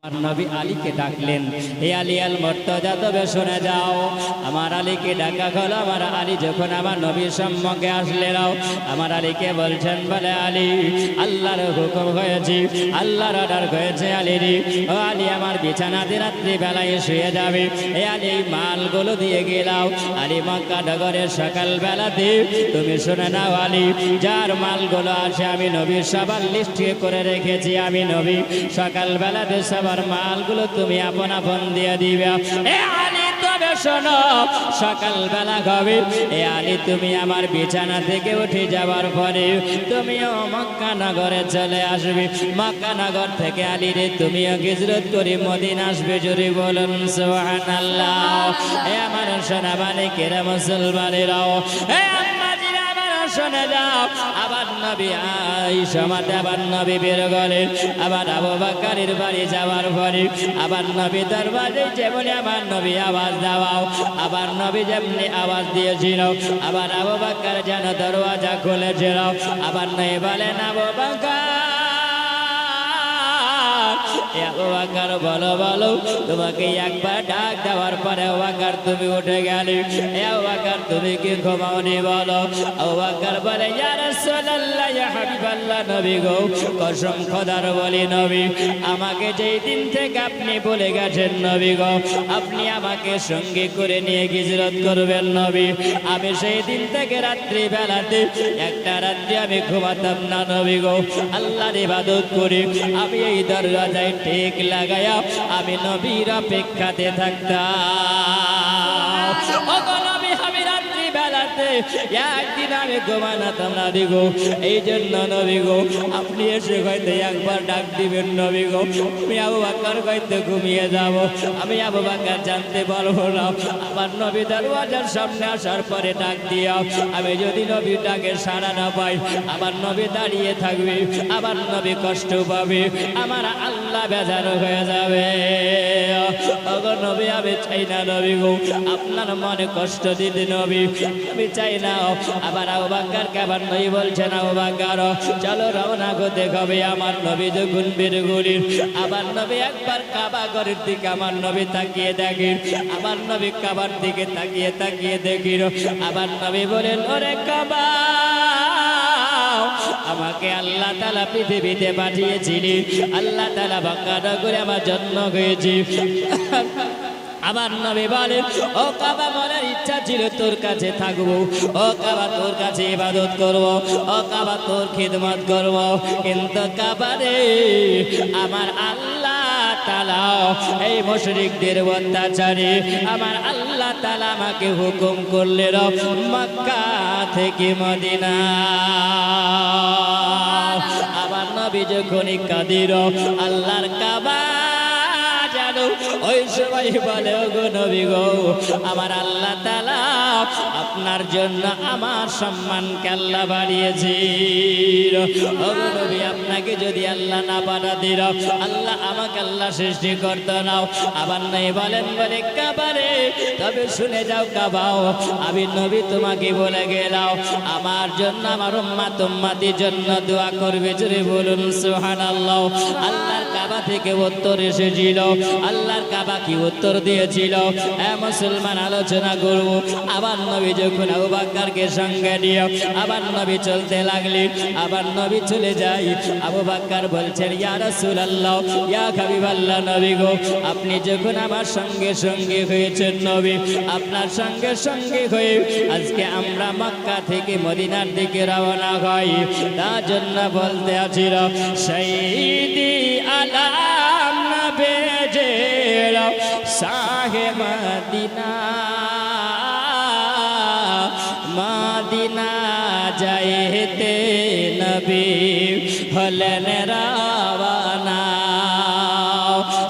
নবী আলীকে ডাকলেন, হে আলী আল মুর্তজা, তবে শুনে যাও। আমার আলীকে ডাকা হলো। আমার আলী যখন আমার নবীর সম্মুখে আসলেন, আমার আলীকে বলছেন, বলে আলী, আল্লাহর হুকুম হয়েছে, আল্লাহর অর্ডার হয়েছে আলী রে, ও আলী আমার বিছানাতে রাত্রি বেলায় শুয়ে যাবে। হে আলী মালগুলো দিয়ে গেলাও। আলী মক্কা নগরের সকাল বেলাতে তুমি শুনে নাও আলী, যার মালগুলো আসে আমি নবীর সবার লিস্ট করে রেখেছি। আমি নবী সকাল বেলাতে সবার মালগুলো তুমি আপন আপন দিয়ে দিবে। এ আলী তবে শোনো, সকাল বেলা হবে, এ আলী তুমি আমার বিছানা থেকে উঠে যাওয়ার পরে তুমিও মক্কা নগরে চলে আসবে। মক্কা নগর থেকে আলী রে তুমিও হিজরত করে মদিনা আসবে। জোরে বলুন সুবহানাল্লাহ। এ আমার সোনা বালিকেরা মুসলমানেরাও, এ আম্মাজিরা আমার শুনে যাও। আবার নবী আইসামাতে আবার নবী বের গেলেন। আবার আবু বকরের বাড়ি যাওয়ার পরে আবার নবী দরবারে যেমন আমার নবী আওয়াজ দাও, আবার নবী যেমনি আওয়াজ দিয়েছিল, আবার আবু বকর যেন দরওয়াজা খুলেছিল। আবার নবী বলেন, আবু বকর, আবু বকর বলো বলো, তোমাকে একবার ডাক দেওয়ার পরে আবু বকর তুমি উঠে গেলে। আবু বকর তুমি কি ঘুমাওনি বলো? আবু বকর বলে, ইয়া রাসূলুল্লাহ, ইয়া হাবিবাল্লাহ, নবী গো, কসম খোদার বলি নবী, আমাকে যেই দিন থেকে আপনি বলে গেছেন নবী গো, আপনি আমাকে সঙ্গে করে নিয়ে হিজরত করবেন নবী, আমি সেই দিন থেকে রাত্রি বেলাতে একটা রাত্রি আমি ঘুমাতাম না নবী গো, আল্লাহর ইবাদত করি আমি এই দরজায় টেক লাগায়া আমি নবীর অপেক্ষাতে থাকতাম। ও নবী, আমি রাত্রি বেলাতে একদিন আমি ঘুমাতাম না দিগো, এই জন্য নবী গো আপনি এসে হয়তো একবার ডাক দিবেন নবী গো, আমি আবু বকর হয়তো ঘুমিয়ে যাব, আমি আবু বকর জানতে পারবো না। আমার নবী দরওয়াজার সামনে আসার পরে ডাক দিয়া আমি যদি নবী ডাকে সাড়া না পাই, আমার নবী দাঁড়িয়ে থাকবে, আমার নবী কষ্ট পাবে, আমার আল্লাহ বেজার হয়ে যাবে। ওগো নবী, আমি চাই না নবী গো আপনার মনে কষ্ট দিতে নবী, আমি চাই না। আবার আবু বকরকে আবার নবী বলছেন, আবু বকর চলো রওনা হতে হবে। আমার নবী যখন বের গেলেন, আবার নবী একবার কাবা ঘরের দিকে আমার নবী তাকিয়ে দেখেন, আমার নবী কাবার দিকে তাকিয়ে তাকিয়ে দেখেন, আবার নবী বলেন, ওরে কাবা, আমাকে আল্লাহ তাআলা পৃথিবীতে পাঠিয়েছিলেন, আল্লাহ তাআলা মক্কা নগরে আমার জন্ম হয়েছে। আমার নবী বলেন, ও কাবা, মনের ইচ্ছা ছিল তোর কাছে থাকবো, ও কাবা তোর কাছে ইবাদত করব, ও কাবা তোর খিদমত করব, কিন্তু কাবা রে আমার আল্লাহ তাআলা এই মুশরিকদের অত্যাচারে আমার আল্লাহ তাআলা আমাকে হুকুম করলেন মক্কা থেকে মদিনা। আমার নবী যখনই কাঁদির আল্লাহর কাবা, ওই সবাই বলে, ওগো নবী গো, আমার আল্লাহ তাআলা আপনার জন্য আমার সম্মানকে আল্লাহ বাড়িয়েছে। ওগো নবী, আপনাকে যদি আল্লাহ না বাড়াতেন, আল্লাহ আমাকে আল্লাহ সৃষ্টি করতো না। আবার নাই বলেন, বলে কাবারে, তবে শুনে যাও কাবাও, আমি নবী তোমাকে বলে গেলাম আমার জন্য, আমার উম্মত উম্মতির জন্য দোয়া করবে। জোরে বলুন সুবহানাল্লাহ। আল্লাহর কাবা থেকে উত্তর এসেছিল, আল্লাহর কাবা কি উত্তর দিয়েছিল? মুসলমান আলোচনা করব। আবার নবী যখন আবু বকরকে সঙ্গে নিয়ে আবার নবী চলতে লাগলেন, আবার নবী চলে যায়, আবু বকর বলছেন, ইয়া রাসূলুল্লাহ, ইয়া হাবিবাল্লাহ, নবী গো আপনি যখন আমার সঙ্গে সঙ্গে হয়েছেন নবী, আপনার সঙ্গে সঙ্গে হয়ে আজকে আমরা মক্কা থেকে মদিনার দিকে রওনা হই, তার জন্য বলতে আছি শহীদি আলাম নবীজে সাহে মদিনা, মদিনা যাইতে নবী হলেন রওনা,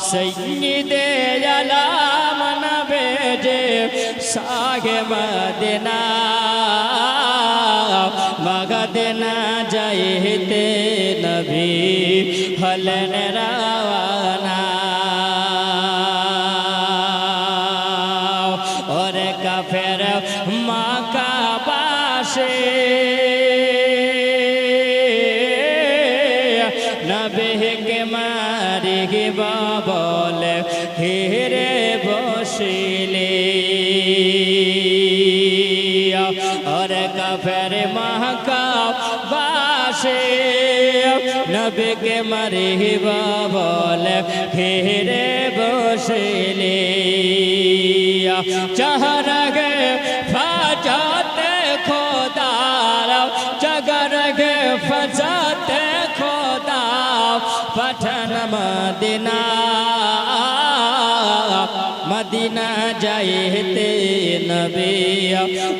সৈয়দে আলাম নবীজে সাহে মদিনা, মদিনা যাইতে নবী হলেন রওনা। ওরে কাফের মক্কাবাসী নবীকে মারিব বলে ঘিরে বসিলে और काफिर मक्कावासी नबी के मरहबा बोले घेरे बसले चहरगे फजाते खुदा चगरगे फजाते खुदा पठन मदीना मदीना जाइते नबी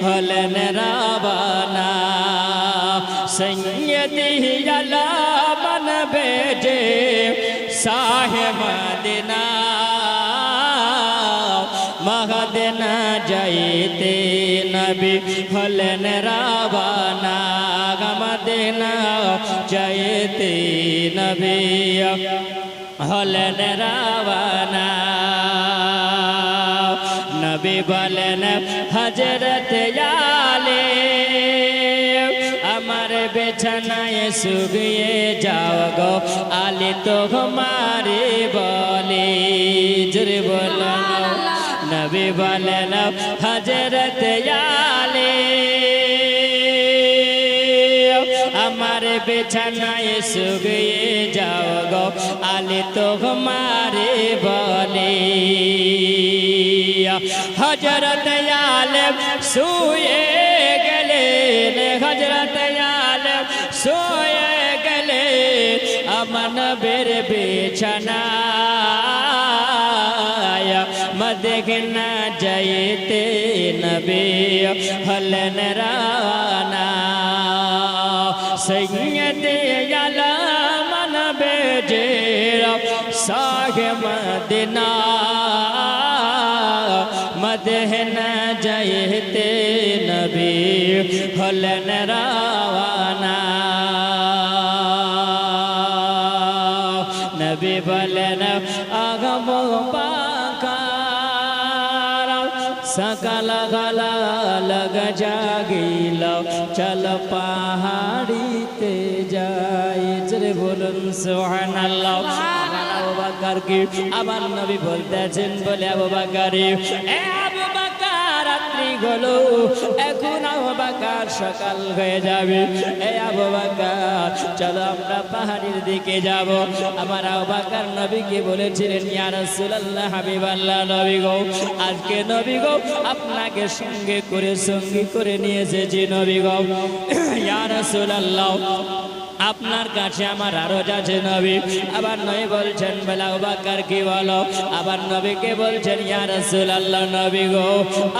हलन रावाना सैयदी अला मन बेजे साहे मदीना मदीना जाइते नबी हलन रावाना मदीना जाइते नबी हलन रावाना नबी बोलेन हजरत आले আমার বিছানায় শুয়ে যাও গো আলী তো হমারে বলে জোরে বলো নবী বলেন হযরত আলী আমার বিছানায় শুয়ে যাও গো আলী তো হমারে বলে हजरत आलम सोए गले हजरत आलम सोए गले अमन बेर बेचना मदीना जाइते नबी हलन राना सैयद अला मन बेजे साहे मदीना मदीना जाइते नबी हलन रावाना नबी बोलेन आगम पाकार सकाल गला लग जागिल चल पहाड़ीते जाए जरे बोलुन सुबहानाल्लाह আবু বকর কি আমার নবী বলতেছেন বলে আবু বকর এ আবু বকর রাত্রি হলো এখন আবু বকর সকাল হয়ে যাবে এ আবু বকর চলো আমরা পাহাড়ের দিকে যাব আমার আবু বকর নবীকে বলেছিলেন ইয়া রাসূলুল্লাহ হাবিবাল্লাহ নবী গো আজকে নবী গো আপনাকে সঙ্গে করে নিয়ে এসেছি নবী গো ইয়া রাসূলুল্লাহ আপনার কাছে আমার আরজ আছে নবী আবার নবী বলছেন বলে আবু বকর কি বলো আবার নবীকে বলছেন ইয়া রাসূলুল্লাহ নবী গো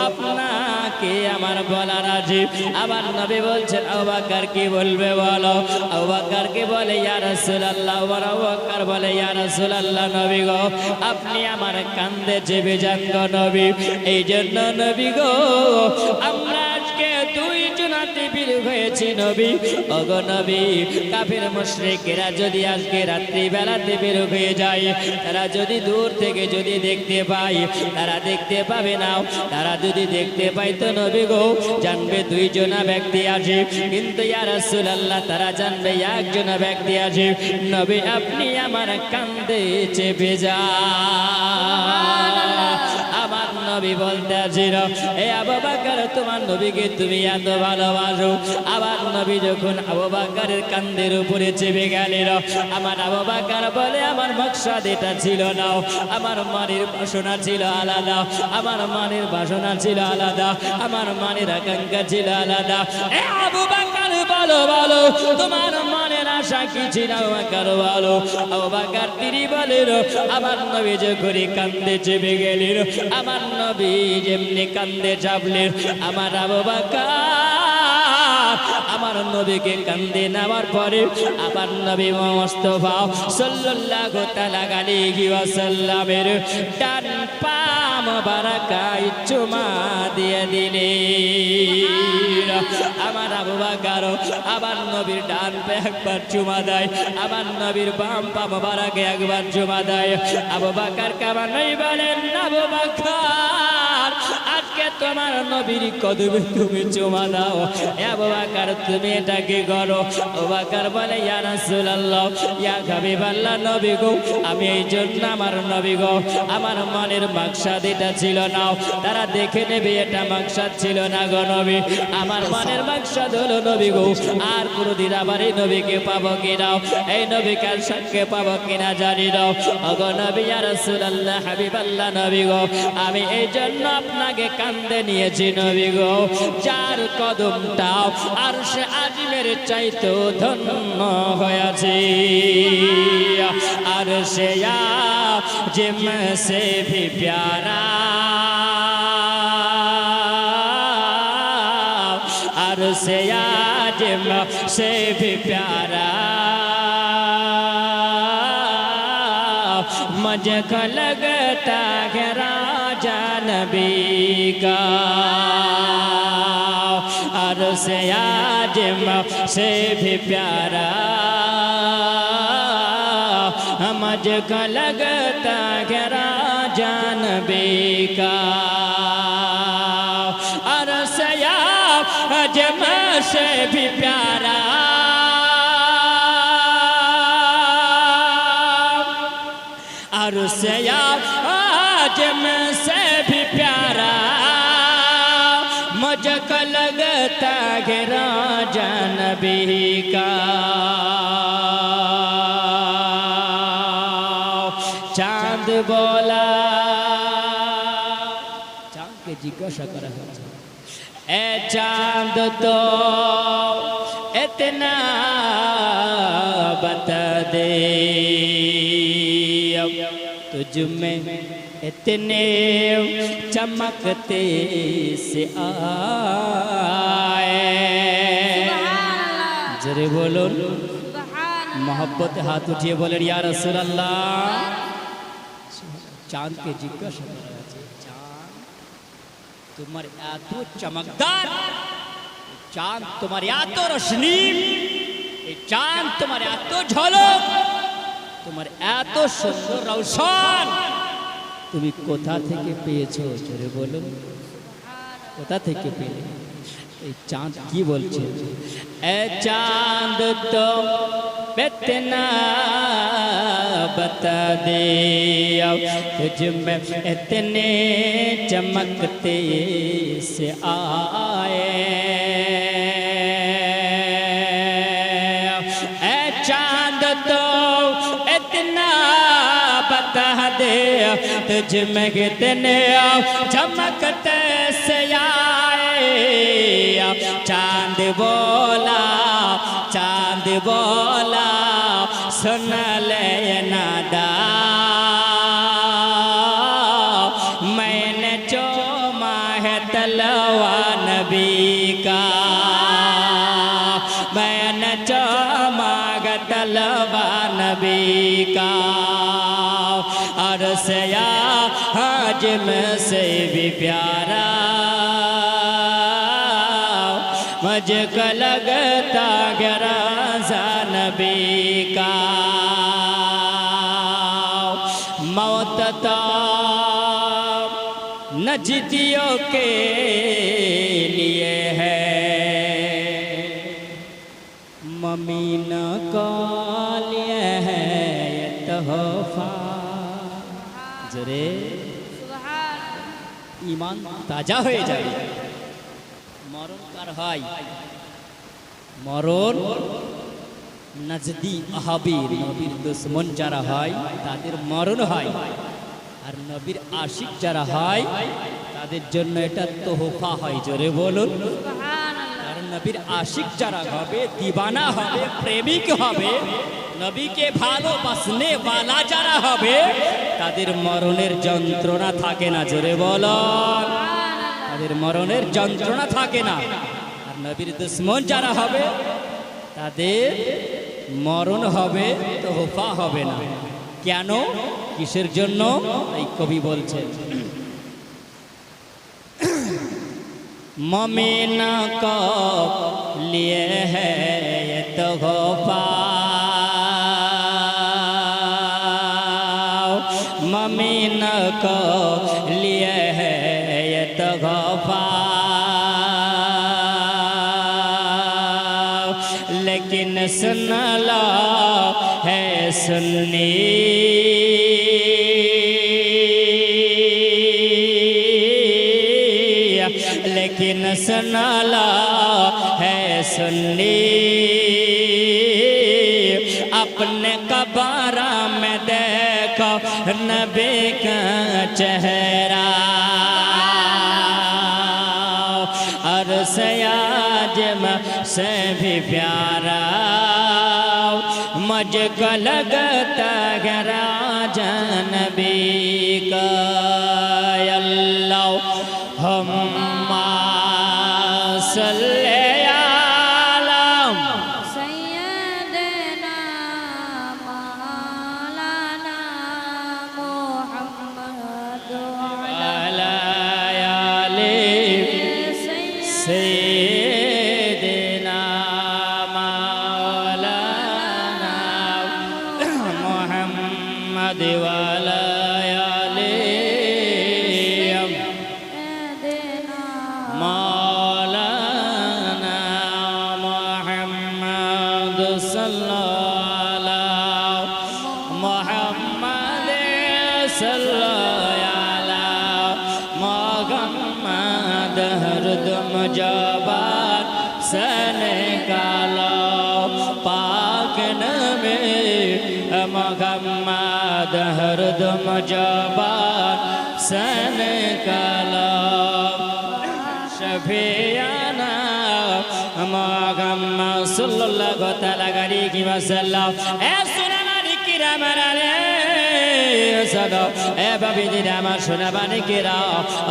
আপনাকে আমার বলার আছে আবার নবী বলছেন আবু বকর কি বলবে বলো আবু বকর কি বলে ইয়া রাসূলুল্লাহ আবু বকর বলে ইয়া রাসূলুল্লাহ নবী গো আপনি আমার কান্দে চেপে যান গো নবী এই জন্য নবী গো আমরা আজকে দুই জনাতে বের হয়েছি নবী ওগো নবী কাফির মুশরিকরা যদি আজকে রাত্রি বেলাতে বের হয়ে যায় তারা যদি দূর থেকে যদি দেখতে পায় তারা দেখতে পাবে না তারা যদি দেখতে পায় তো নবী গো জানবে দুইজনা ব্যক্তি আছে কিন্তু ইয়া রাসূলুল্লাহ তারা জানবে একজনা ব্যক্তি আছে নবী আপনি আমার কান্দে চেপে যান আমার নবী বলতেছিল এ আবু বকর তোমার নবীকে তুমি এত ভালোবাসো আবার নবী যখন আবু বকরের কান্দের উপরে চেপে গেলেন আমার আবু বকর বলে আমার মাকসাদ এটা ছিল না আমার মনের বাসনা ছিল আলাদা আমার মনের বাসনা ছিল আলাদা আমার মনের আকাঙ্ক্ষা ছিল আলাদা এ আবু বকর বলো বলো তোমার মনের আশা কি ছিল বকর বলো আবু বকর তিনি বলেন আমার নবী যখন কান্দে চেপে গেলেন আমার নবী যেমনি কান্দে চাপলেন আমার আবু বকর আমার নবীকে কান্দে নেওয়ার পরে আমার নবী মুস্তাফা সাল্লাল্লাহু তাআলা আলাইহি ওয়াসাল্লামের ডান পা মোবারকায় চুমা দিয়ে দিলেন আমার আবু বকর আবার নবীর ডান পা একবার চুমা দেয় আবার নবীর বাম পা মোবারকে একবার চুমা দেয় আবু বকর কাবা নই বলেন আবু বকর আজকে তোমার নবীর কদমে তুমি চুমা দাও। আবু বকর তুমি এটা কি করো? আবু বকর বলে ইয়া রাসূলুল্লাহ, ইয়া হাবিবাল্লাহ, নবী গো, আমি এই জন্য আমার নবী গো, আমার মনের মাকসাদ এটা ছিল না, তারা দেখে নেবে এটা মাকসাদ ছিল না গো নবী। আমার মনের মাকসাদ হলো নবী গো, আর কোনদিন আবার এই নবীকে পাবো কিনা, এই নবীকে সঙ্গে পাবো কিনা জানি না। ওগো নবী ইয়া রাসূলুল্লাহ, হাবিবাল্লাহ নবী গো, আমি এই জন্য আপনাকে কান্দে নিয়েছি নবী গো, যার কদমটা আরশে আজিমের চাইতে ধন্য হয়েছে। আরশে আজিম সে ভি প্যারা, আরশে আজিম সে ভি প্যারা, मुझको लगता है राजा नबी का, अरसे आजम से भी प्यारा, मुझको लगता है राजा नबी का, अरसे आजम से भी प्यारा, अरसे आजम से भी प्यारा, मुझको लगता है राजा नबी का। चांद बोला, चांद के जिज्ञासा करा ए चांद तो इतना बता दे, तुझ में इतने चमकते से आए, जरे बोलो मोहब्बत हाथ उठिए बोले या रसूल अल्लाह। चांद के जिज्ञासा चांद तुम्हारे এত চমকদার, চাঁদ তোমার এত রোশনি, এই চাঁদ তোমার এত ঝলক, তোমার এত সুন্দর রৌশন, তুমি কোথা থেকে পেয়েছো জোরে বলুন, কোথা থেকে পেলে? এই চাঁদ কি বলছে? এ চাঁদ তো इतना बता दे, तुझ में इतने चमकते से आए, ए चांद तो इतना बता दे, तुझ में कितने चमकते से आए। चांद बोला, चांद बोला, सुन ले नादा, मैंने चूमा है तलवा नबी का, मैंने चूमा है तलवा नबी का, अरसे आजम से भी प्यारा, मुझको लगता है राजा नबी का। मौत तो नजदियों के लिए है, ममीन को लिए है ये तोहफा, जरे ईमान ताजा हो जाए। मरण कार হয়, মরণ নজদি আহাবি, নবীর দুশমন যারা হয় তাদের মরণ হয়, আর নবীর আশিক যারা হয় তাদের জন্য এটা তোহফা হয়। জোরে বলুন সুবহানাল্লাহ। কারণ নবীর আশিক যারা হবে, দিবানা হবে, প্রেমিক হবে, নবীকে ভালোবাসনে ওয়ালা যারা হবে, তাদের মরণের যন্ত্রণা থাকে না। জোরে বলুন, তাদের মরণের যন্ত্রণা থাকে না। আর নবীর দুশমন যারা হবে তাদের মরণ হবে, তোহফা হবে না। কেন, কিসের জন্য? এই কবি বলছেন, मोमिन को लिए है ये तोहफा, मोमिन को लिए है ये गफार लेकिन सुन लो है सुन्नी लेकिन सुन लो है सुन्नी अपने कब्र में देखो नबी का चेहरा और सयाजम से भी प्यारा मुझको लगता है राजा नबी का अल्लाहुम्मा सल्ले जबान से निकालो पाक नबी मोहम्मद हरदम जबान से निकालो शफियाना मोहम्मद सल्लल्लाहु तआला अलैहि वसल्लम ए सुनानी किरामारे सदो ए बाबीदिरा আমার সোনা বানিকেরা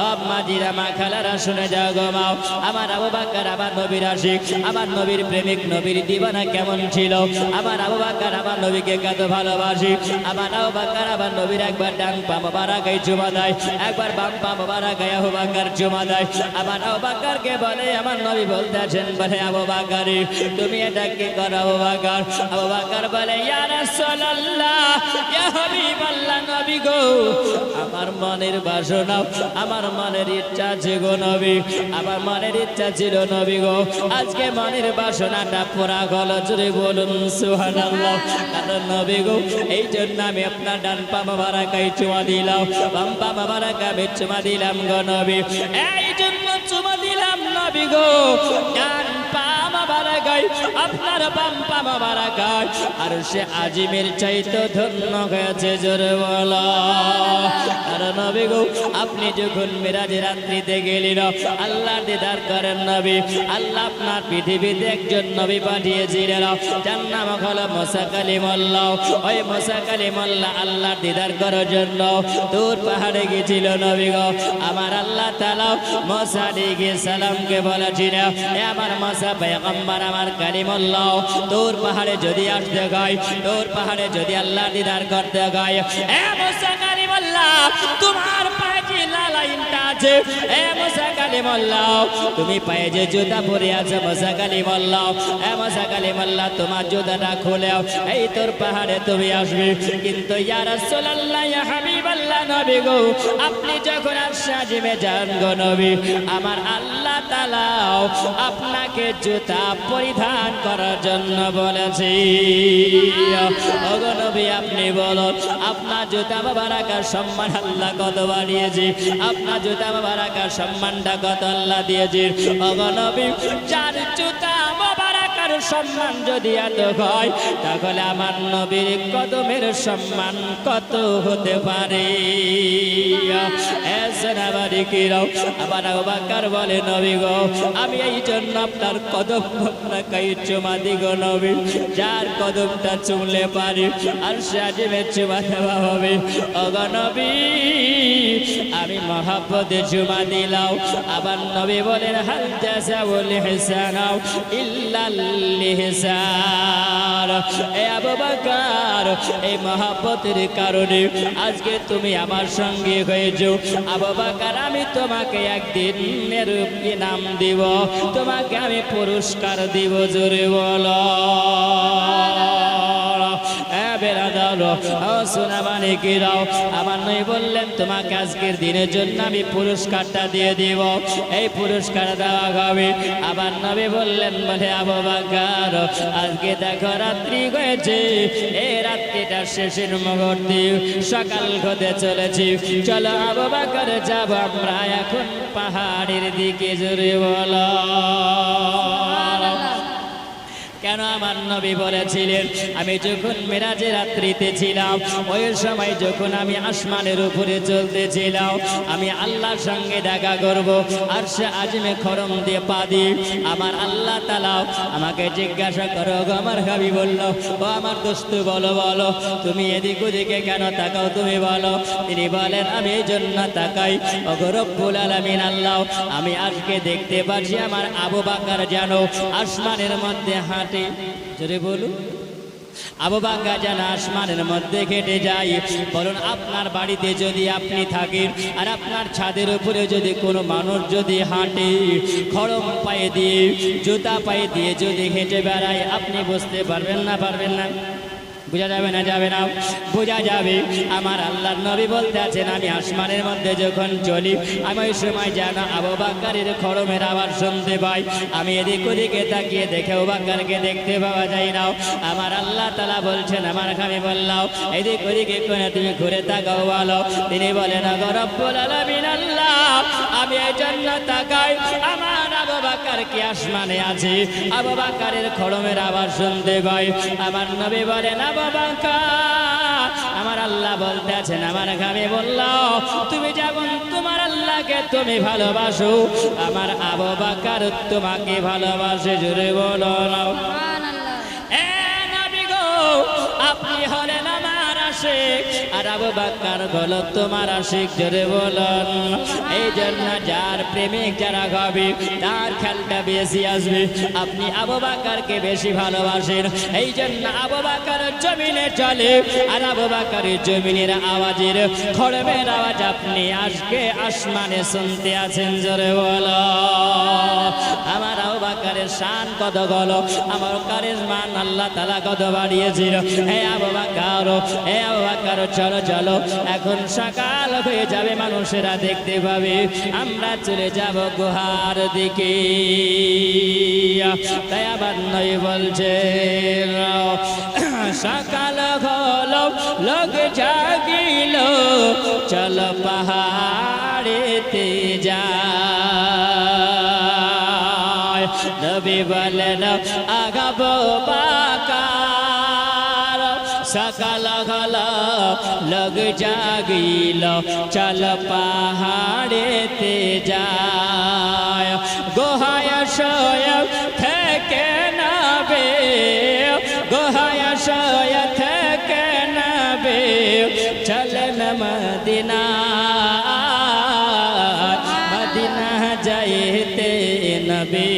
আম্মাজিরা মা খালারা শুনে যাও গো মা আমার আবু বকর আমার নবীর আশিক আমার নবীর প্রেমিক নবীর দিওয়ানা কেমন ছিল আমার আবু বকর আমার নবীকে কত ভালোবাসি আমার আবু বকর আমার নবীর একবার ডান পা মোবারকে চুমা দেয় একবার বাম পা মোবারকে আবু বকর চুমা দেয় আমার আবু বকরকে বলে আমার নবী বলতেছেন বলে আবু বকর তুমি এটা কি করো আবু বকর বলে ইয়া রাসূলুল্লাহ ইয়া হাবিবাল্লাহ নবী গো আমার মনের বাসনা আমার মনের ইচ্ছা ছিল গো নবী আমার মনের ইচ্ছা ছিল নবী গো আজকে মনের বাসনাটা পুরা হলো জোরে বলুন সুবহানাল্লাহ কারণ নবী গো এই জন্য আমি আপনার ডান পা মোবারকে চুমা দিলাম বাম পা মোবারকে আমি চুমা দিলাম গো নবী এই জন্য চুমা দিলাম নবী গো ডান পা মোবারকে আপনার বাম পা মোবারকে আর সে আজিমের চাইতে ধন্য হয়েছে জোরে বলো আর নবী গো আপনি যখন মিরাজের রাত্রিতে গেলেন আল্লাহর দিদার করেন নবী আল্লাহ আপনার পৃথিবীতে একজন নবী পাঠিয়েছিলেন যার নাম হলো মুসা কালিমুল্লাহ ওই মুসা কালিমুল্লাহ আল্লাহর দিদার করার জন্য দূর পাহাড়ে গিয়েছিল নবী গো আমার আল্লাহ তাআলা মুসা আলাইহিস সালামকে বলেছিলেন এ আমার মুসা পয়গম্বর আমার কালিমুল্লাহ দূর পাহাড়ে যদি আসতে হয় দূর পাহাড়ে যদি আল্লাহর দিদার করতে হয় এ মুসা কালিমুল্লাহ তোমার পায়ে যে লালাইনটা আছে এ মুসা কালিমুল্লাহ তুমি পায়ে যে জুতা পরে আছো মুসা কালিমুল্লাহ এ মুসা কালিমুল্লাহ তোমার জুতাটা খুলে এই তোর পাহাড়ে তুমি আসবে কিন্তু ইয়া রাসূলুল্লাহ ইয়া হাবিবাল্লাহ নবী গো আপনি যখন আরশাজিমে যান গো নবী আমার আল্লাহ তাআলা আপনাকে জুতা পরিধান করার জন্য বলেছে ও গো নবী আপনি বলুন আপনার জুতা মোবারকের সম্মান আল্লাহ কত বাড়িয়েছে আপনার জুতা মোবারকের সম্মানটা কত আল্লাহ দিয়েছে ও গো নবী যার জুতা মোবারকের সম্মান যদি এত হয় তাহলে আমার নবীর কদমের সম্মান কত হতে পারে আবার আবু বকর বলে নবী গো আমি এই জন্য আপনার কদম আপনাকে চুমা দিই গো নবী যার কদমটা চুমলে পারি আর সাজিমে চুমা দেওয়া হবে ও গো নবী আমি মহব্বতে চুমা দিলাম আবার নবী বলেন হাল জাযাউল ইহসান ইল্লাল ইহসান এ আবু বকর এই মহব্বতের কারণে আজকে তুমি আমার সঙ্গে হয়েছো আবু বকর আমি তোমাকে একদিনের ইনাম দিব তোমাকে আমি পুরস্কার দিব জোরে বলো এ বেরাদার বাকার ও সোনা মানিকেরাও, আমার নবী বললেন তোমাকে আজকের দিনের জন্য আমি পুরস্কারটা দিয়ে দিব, এই পুরস্কার দেওয়া হবে। আবার নবী বললেন বলে আবু বকর আজকে দেখো রাত্রি হয়েছে, এই রাত্রিটা শেষের মুহূর্তে সকাল হতে চলেছে, চলো আবু বকর যাব আমরা এখন পাহাড়ের দিকে। জোরে বলো কেন? আমার নবী বলেছিলেন আমি যখন মেরাজের রাত্রিতে ছিলাম, ওই সময় যখন আমি আসমানের উপরে চলতেছিলাম, আমি আল্লাহর সঙ্গে দেখা করব, আর সে আজমে খরম দিয়ে পা দিই, আমার আল্লাহ তাআলা আমাকে জিজ্ঞাসা করো গো আমার হাবিব বলল ও আমার দোস্ত বলো বলো তুমি এদিক ওদিকে কেন তাকাও, তুমি বলো। তিনি বলেন আমি এই জন্য তাকাই ও রব্বুল আলামিন আল্লাহ, আমি আজকে দেখতে পাচ্ছি আমার আবু বকর যেন আসমানের মধ্যে হাঁটে। জোরে বলুন, আবু বকর যেন আসমানের মধ্যে হেঁটে যায়। বলুন আপনার বাড়িতে যদি আপনি থাকেন আর আপনার ছাদের উপরে যদি কোনো মানুষ যদি হাঁটে, খড়ম পায়ে দিয়ে জুতা পায়ে দিয়ে যদি হেঁটে বেড়ায়, আপনি বুঝতে পারবেন না? পারবেন না? বোঝা যাবে না? যাবে না? বোঝা যাবে। আমার আল্লাহর নবী বলতে আছেন আমি আসমানের মধ্যে যখন চলি, আমি ওই সময় যেন আবু বকরের খড়মের আওয়াজ শুনতে পাই। আমি এদিক ওদিকে তাকিয়ে দেখে আবু বকরকে দেখতে পাওয়া যায় না। আমার আল্লাহ তাআলা বলছেন আমার আমি বললাম এদিক ওদিকে কোনে তুমি ঘুরে তাকাও বলো। তিনি বলেন গো রব্বুল আলামিন আল্লাহ, আমি এই জন্য তাকাই আমার আবু বকর কি আসমানে আছে, আবু বকরের খড়মের আওয়াজ শুনতে পাই। আমার নবী বলেন আবু বকর, আমার আল্লাহ বলতে আছেন আমার আমি বললাম তুমি যেমন তোমার আল্লাহকে তুমি ভালোবাসো, আমার আবু বকর তোমাকে ভালোবাসে। জোরে বলো সুবহানাল্লাহ। এ নবী গো আপনি হলেন আমার আশিক আর আবু বকর হলো তোমার আশিক। জোরে বলুন। এই জন্য যার প্রেমিক যারা হবে তার খেলটা বেশি আসবে। আপনি আবু বকরকে বেশি ভালোবাসেন, এই জন্য আবু বকর জমিনে চলে আর আবু বকরের জমিনের আওয়াজের খড়মের আওয়াজ আপনি আজকে আসমানে শুনতে আছেন। জোরে বলো আমার আবু বকরের শান কত গলো, আমার কারের মান আল্লাহ তাআলা কত বাড়িয়েছিল। হে আবু বকর, হে আবু বকর চলো চলো, এখন সকাল হয়ে যাবে, মানুষেরা দেখতে পাবে, আমরা চলে যাব গুহার দিকে। তাই আবার নয় বলছে সকাল হলো লোক জাগিল, চলো পাহাড়েতে যায়। নবী বলেন আগাবো বকর, সকাল হলো লোক জাগিল, চলো পাহাড়েতে যায়। গুহায় শোয় থেকে নাবে, গুহায় শোয় থেকে নাবে, চলেন মদিনা, মদিনা যাইতে নবী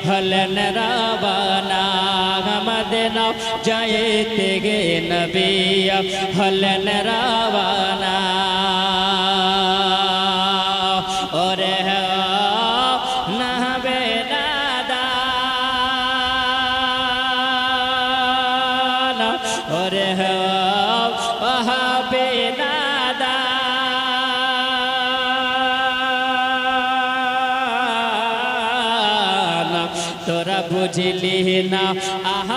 হলেন রওয়ানা, মদিনা যাইতে গে নবী হলেন রওয়ানা। ওরে নাবে নাদান, ওরে ওহাবে নাদান, তোরা বুঝলি না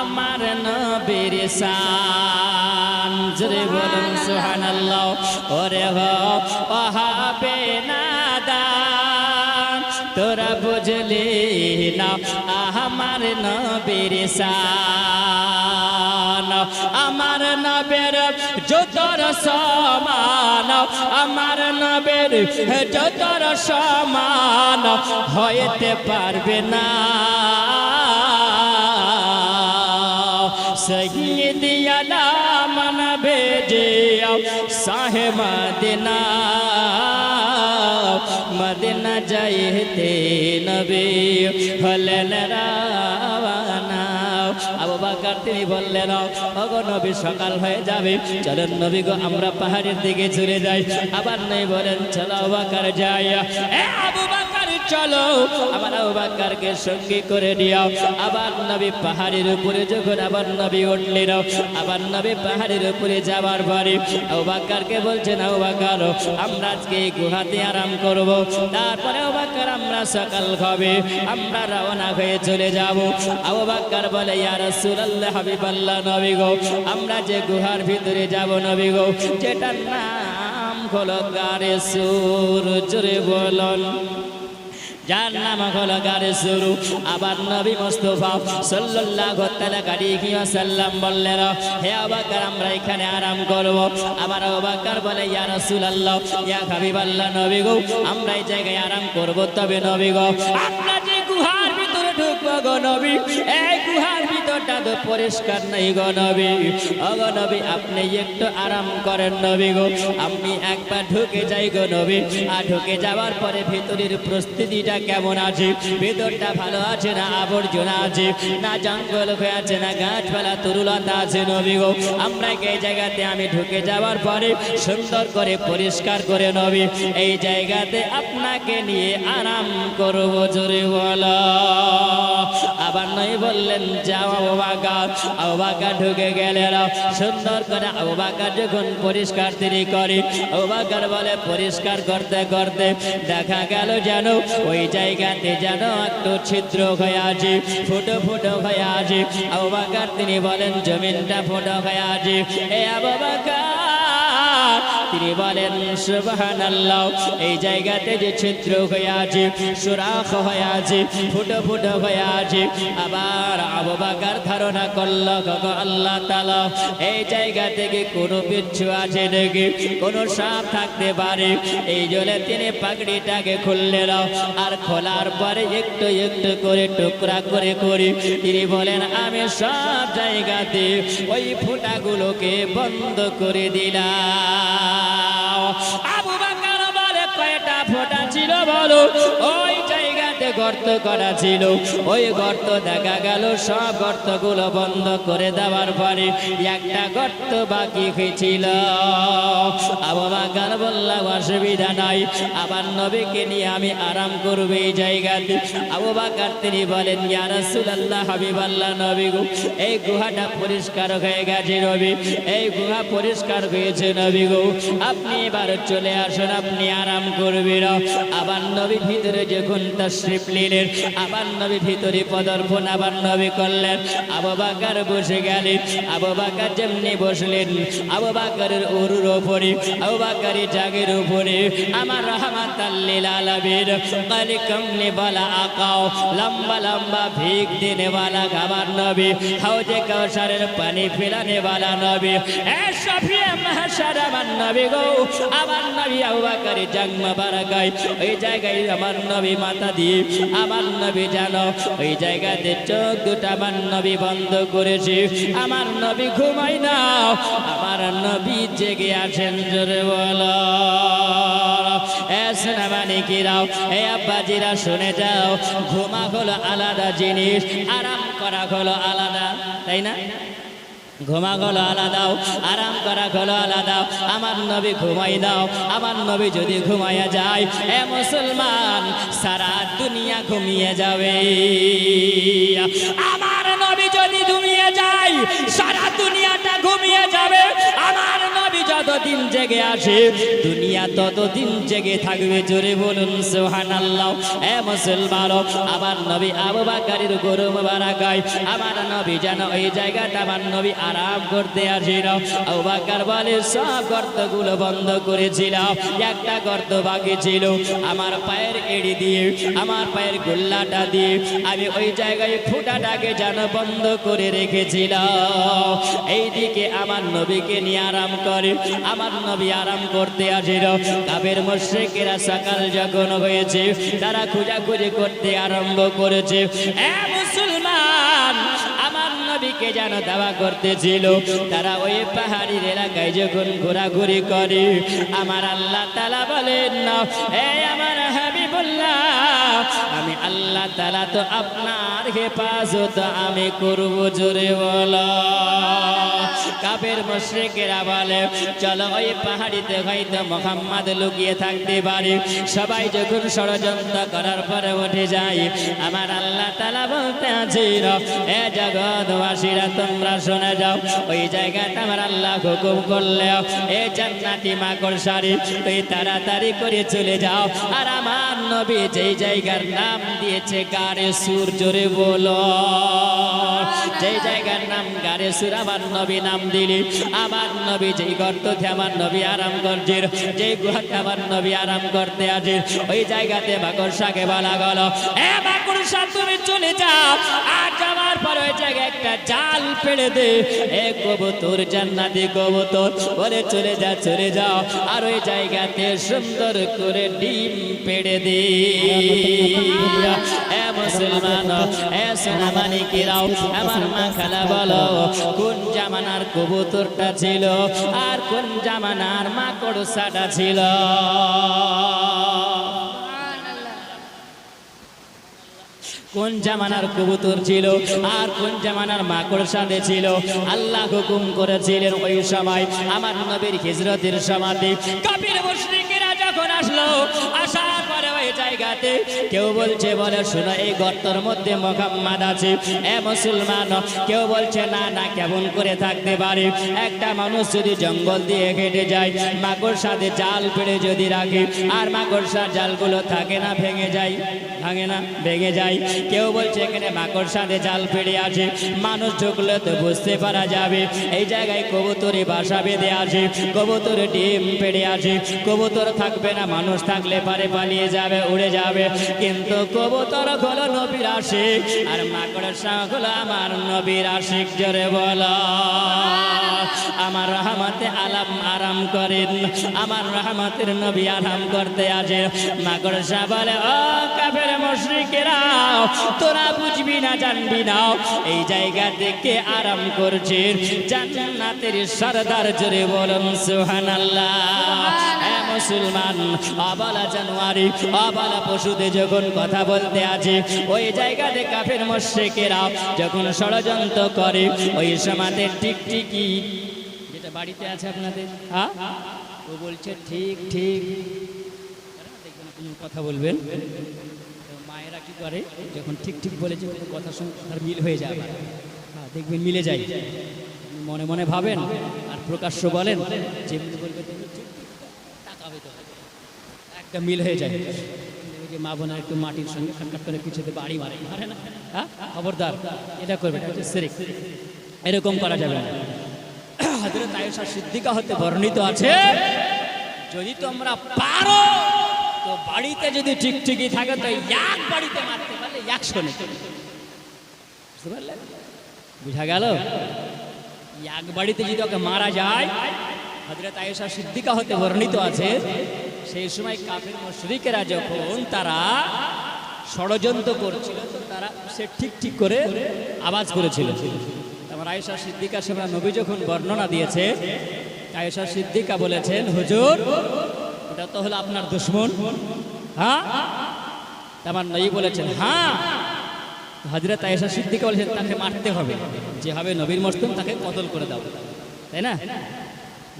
আমার নবীর শান। জোরে বলুন সুবহানাল্লাহ। ওরে ওহাবে নাদান, তোরা বুঝলি না আমার নবীর শান। আমার নবীর যতর সমান, আমার নবীর যতর সমান হইতে পারবে না। সৈয়দি আলাম নবী জি সাহেব মদিনা, মদিনা যাইতে নবী হলেন রওয়ানা। আবু বকর তিনি বললেন ওগো নবী সকাল হয়ে যাবে, চলেন নবী গো আমরা পাহাড়ের দিকে চলে যাই। আবার নবী বলেন চলো আবু বকর যাই। এ আবু বকর চলো আমার আবু বকরকে সঙ্গী করে নিও। আবার নবী পাহাড়ের উপরে যখন আবার নবী উঠলেন, আবার নবী পাহাড়ের উপরে যাওয়ার পরে আবু বকরকে বলছেন, আবু বকর আমরা আজকে এই গুহাতে আরাম করব। তারপরে আবু বকর আমরা সকাল হবে আমরা রওনা হয়ে চলে যাব। আবু বকর বলে, ইয়া রাসূলুল্লাহ হাবিবাল্লাহ নবী গো, আমরা যে গুহার ভিতরে যাব নবী গো, যেটার নাম হলো গারে সুর, জোরে বলুন, যার নাম হলো গারে সুর। আবার নবী মুস্তাফা সাল্লাল্লাহু আলাইহি ওয়াসাল্লাম বললেন, হে আবু বকর আমরা এখানে আরাম করব। আবার আবু বকর বলে, ইয়া রাসূলুল্লাহ ইয়া হাবিবাল্লাহ নবী গো, আমরা এই জায়গায় আরাম করব, তবে নবী গো আমরা যে গুহার ভিতরে ঢুকবো গো নবী, এই গুহার ভিতরটা তো পরিষ্কার নাই গো নবী। ও গো নবী আপনি একটু আরাম করেন নবী গো, আমি একবার ঢুকে যাই গো নবী। আর ঢুকে যাওয়ার পরে ভিতরের প্রস্তুতিটা কেমন আছে, ভিতরটা ভালো আছে না আবর্জনা আছে, না জঙ্গল হয়ে আছে, না গাছপালা তরুলতা আছে নবী গো। আমরা এই জায়গাতে আমি ঢুকে যাওয়ার পরে সুন্দর করে পরিষ্কার করে নবী এই জায়গাতে আপনাকে নিয়ে আরাম করব, জোরে বলা। আবার নই বললেন, যাও আবু বকর। আবু বকর ঢুকে গেলেন সুন্দর করে। আবু বকর যখন পরিষ্কার তিনি করে, আবু বকর বলে পরিষ্কার করতে করতে দেখা গেল যেন ওই জায়গাতে যেন একটু ছিদ্র হয়ে আছে, ফুটো ফুটো হয়ে আছে। আবু বকর তিনি বলেন, জমিনটা ফুটো হয়ে আছে। এ আবু বকর তিনি বলেন, সুবহানাল্লাহ, এই জায়গাতে যে ছিদ্র হয়ে আছে, সুরাখ হয়ে আছে, ফুটো ফুটো হয়ে আছে। আবার আবু বকর ধারণা করল, আল্লাহ তাআলা এই জায়গা থেকে কোনো বিচ্ছু আছে নাকি, কোনো সাপ থাকতে পারে। এই জন্য তিনি পাগড়িটাকে খুললেন, আর খোলার পরে একটু একটু করে টুকরা করে করে তিনি বলেন, আমি সব জায়গাতে ওই ফুটাগুলোকে বন্ধ করে দিলাম। আবু বকর বলে, কয়টা ফোঁটা ছিল বলো? ওই জায়গাতে গর্ত করা ছিল, ওই গর্ত দেখা গেল সব গর্তগুলো বন্ধ করে দেওয়ার পরে একটা গর্ত বাকি হয়েছিল। আবু বকর বললাম, অসুবিধা নাই, আবার নবীকে নিয়ে আমি আরাম করব এই জায়গাতে। আবু বকর তিনি বলেন, ইয়া রাসূলুল্লাহ হাবিবাল্লাহ নবী গো, এই গুহাটা পরিষ্কার হয়ে গেছে নবী, এই গুহা পরিষ্কার হয়েছে নবী গো, আপনি এবার চলে আসুন, আপনি আরাম করবেন। আবার নবী ভিতরে যখন তাশরিফ নিলেন, আবার নবী ভিতরে পদার্পণ আবার নবী করলেন। আবু বকর বসে গেলেন। আবু বকর যেমনি বসলেন, আবু বকরের উরুর উপরে, আবু বকরের জাগের উপরে আমার রাহমাতাল লিল আলামিন কালি কমলি वाला আকাও, লম্বা লম্বা ভিক দেনে वाला খাবার নবী, হাউজে কাউসারের পানি ফেলানে वाला নবী, এ শফিয়ে মাহশার আমার নবী গো। আমার নবী আবু বকরের জাং মোবারকায় ওই জায়গায় আমার নবী মাথা দিয়ে, আমার নবী জানো ওই জায়গাতে চোখ দুটো আমার নবী বন্ধ করেছে। আমার নবী ঘুমাই না, আমার নবী জেগে আছেন, জোরে বলো। সোনামানিকিরাও, এ আব্বাজিরা শুনে যাও, ঘুমা হলো আলাদা জিনিস, আরাম করা হলো আলাদা, তাই না? ঘুমা হলো আলাদাও, আরাম করা হলো আলাদাও। আমার নবী ঘুমাই দাও, আমার নবী যদি ঘুমাইয়া যায়, এ মুসলমান সারা দুনিয়া ঘুমিয়ে যাবে। আমার নবী যদি ঘুমিয়ে যায়, সারা দুনিয়াটা ঘুমিয়ে যাবে। আমার নবী যতদিন জেগে আসে, দুনিয়া ততদিন জেগে থাকবে, জোরে বলুন সুবহানাল্লাহ। এ মুসলমান, আমার নবী আবু বকরের গরু মোবারকায় আমার নবী যেন ওই জায়গাটা আমার নবী আরাম করতে আসিল। আবু বকর বলে, সব গর্তগুলো বন্ধ করেছিলাম, একটা গর্ত বাকি ছিল। আমার পায়ের এড়ি দিয়ে, আমার পায়ের গোল্লাটা দিয়ে আমি ওই জায়গায় ফুটাটাকে যেন বন্ধ করে রেখেছিলাম। এইদিকে আমার নবীকে নিয়ে আরাম করে, আমার নবী আরাম করতে আসিল। কাফের মুশরিকেরা সকাল যখন হয়েছে, তারা খোঁজাখুঁজি করতে আরম্ভ করেছে। এ মুসলমান, আমার নবীকে যেন দাওয়া করতেছিল। তারা ওই পাহাড়ির এলাকায় যখন ঘোরাঘুরি করে, আমার আল্লাহ তাআলা বলেন, এ আমার হাবিব বললাম আমি আল্লাহ তাআলা তো আপনার হেফাজত আমি করব, জোরে বলো। কাফের মুশরিকেরা বলে চলো ওই পাহাড়িতে হয়তো মুহাম্মদ লুকিয়ে থাকতে পারে। সবাই যখন ষড়যন্ত্র করার পরে উঠে যায়, আমার আল্লাহ তাআলা বলতে আছেন এ জগৎবাসীরা তোমরা শুনে যাও, ওই জায়গাটা আমার আল্লাহ হুকুম করলে এ জান্নাতি মাকড়সারি তুই তাড়াতাড়ি করে চলে যাও। আর আমার নবী যেই জায়গার নাম দিয়েছে গারে সুর, জোরে বলো, যেই জায়গার নাম গারে সুর আমার নবী নাম দিলি, আমার নবী যেই গর্ততে আমার নবী আরাম করছে, যেই গুহাতে আমার নবী আরাম করতে আছে, ওই জায়গাতে মাকড়সাকে বলা গেল এ মাকড়সা তুমি চলে যাও, আর যাওয়ার পর ওই জায়গায় একটা জাল পেড়ে দে। এ কবুতর জান্নাতি কবুতর বলে চলে যা চলে যাও, আর ওই জায়গাতে সুন্দর করে ডিম পেড়ে দে। এ মুসলমান এ সোনামানিকেরাও আমার মা খালা বলো কোন জামানার কবুতরটা ছিল আর কোন জামানার মাকড়সাটা ছিল? কোন জামানার কবুতর ছিল আর কোন জামানার মাকড়সাতে ছিল? আল্লাহ হুকুম করেছিলেন ওই সময় আমার নবীর হিজরতের সময় কাফির মুশরিকেরা যখন আসলো, আসার পরে ওই জায়গাতে কেউ বলছে বলে শোনো এই গর্তের মধ্যে মুহাম্মদ আছে। এ মুসলমান কেউ বলছে না না কেমন করে থাকতে পারে? একটা মানুষ যদি জঙ্গল দিয়ে হেঁটে যায়, মাকড়সাতে জাল পেড়ে যদি রাখে, আর মাকড়সার জালগুলো থাকে না ভেঙে যায়, ভাঙে না ভেঙে যায়। কেউ বলছে এখানে মাকড়সাতে জাল পেড়ে আছে, মানুষ ঢুকলে তো বুঝতে পারা যাবে এই জায়গায় কবুতরে বাসা বেঁধে আছে, কবুতরে ডিম পেড়ে আছে। কবুতর থাকবে না, মানুষ থাকলে পারে পালিয়ে যাবে, উড়ে যাবে। কিন্তু কবুতর হলো নবীর আশিক, আর মাকড়সা হলো আমার নবীর আশিক, জোরে বলো। আমার রহমতে আলাম আরাম করেন, আমার রহমতের নবী আরাম করতে আছে। মাকড়সা বলে ও কাফের মুশরিকেরা তোরা বুঝবি না জানবি না, এই জায়গা থেকে আরাম করছে জান্নাতের সরদার, জোরে বলুন সুবহানাল্লাহ। এ মুসলমান অবলা জানুয়ারি অবলা পশুতে যখন কথা বলতে আছে, ওই জায়গাতে কাফের মুশরিকেরা যখন ষড়যন্ত্র করে, ওই সমাজে টিকটিকি যেটা বাড়িতে আছে আপনাদের, হ্যাঁ ও বলছে ঠিক ঠিক, দেখবেন কথা বলবেন, মায়েরা কি করে যখন ঠিক ঠিক বলেছে কথার সঙ্গে কথার মিল হয়ে যায়, হ্যাঁ দেখবেন মিলে যায়, মনে মনে ভাবেন আর প্রকাশ্য বলেন, যেমনি বলবে টাকা হইতে একটা মিল হয়ে যায়। যে মা বোনের একটু মাটির সঙ্গে খাটখাট করে কিছুতে বাড়ি মারে, মারে না, হ্যাঁ খবরদার এটা করবে, এটা হচ্ছে শিরক, এরকম করা যাবে না। হযরত আয়েশা সিদ্দিকা হতে বর্ণিত আছে যদি তোমরা পারো তো বাড়িতে যদি ঠিকঠিকই থাকে তো এক বাড়িতে মারতে পারলে 100 নেকি, বুঝতে পারলে? বুঝা গেল? এক বাড়িতে যদি ওকে মারা যায়, হযরত আয়েশা সিদ্দিকা হতে বর্ণিত আছে সেই সময় কাফির মুশরিকেরা যখন তারা ষড়যন্ত্র করছিল, তো তারা সে ঠিক ঠিক করে আওয়াজ করেছিল। আমার আয়েশা সিদ্দিকা সেবা নবী যখন বর্ণনা দিয়েছে, আয়েশা সিদ্দিকা বলেছেন হুজুর এটা তো হলো আপনার দুশমন, হ্যাঁ? আমার নবী বলেছেন হ্যাঁ। হযরত আয়েশা সিদ্দিকা বলেছেন তাকে মারতে হবে, যে হবে নবীর মস্তম তাকে কতল করে দাও, তাই না?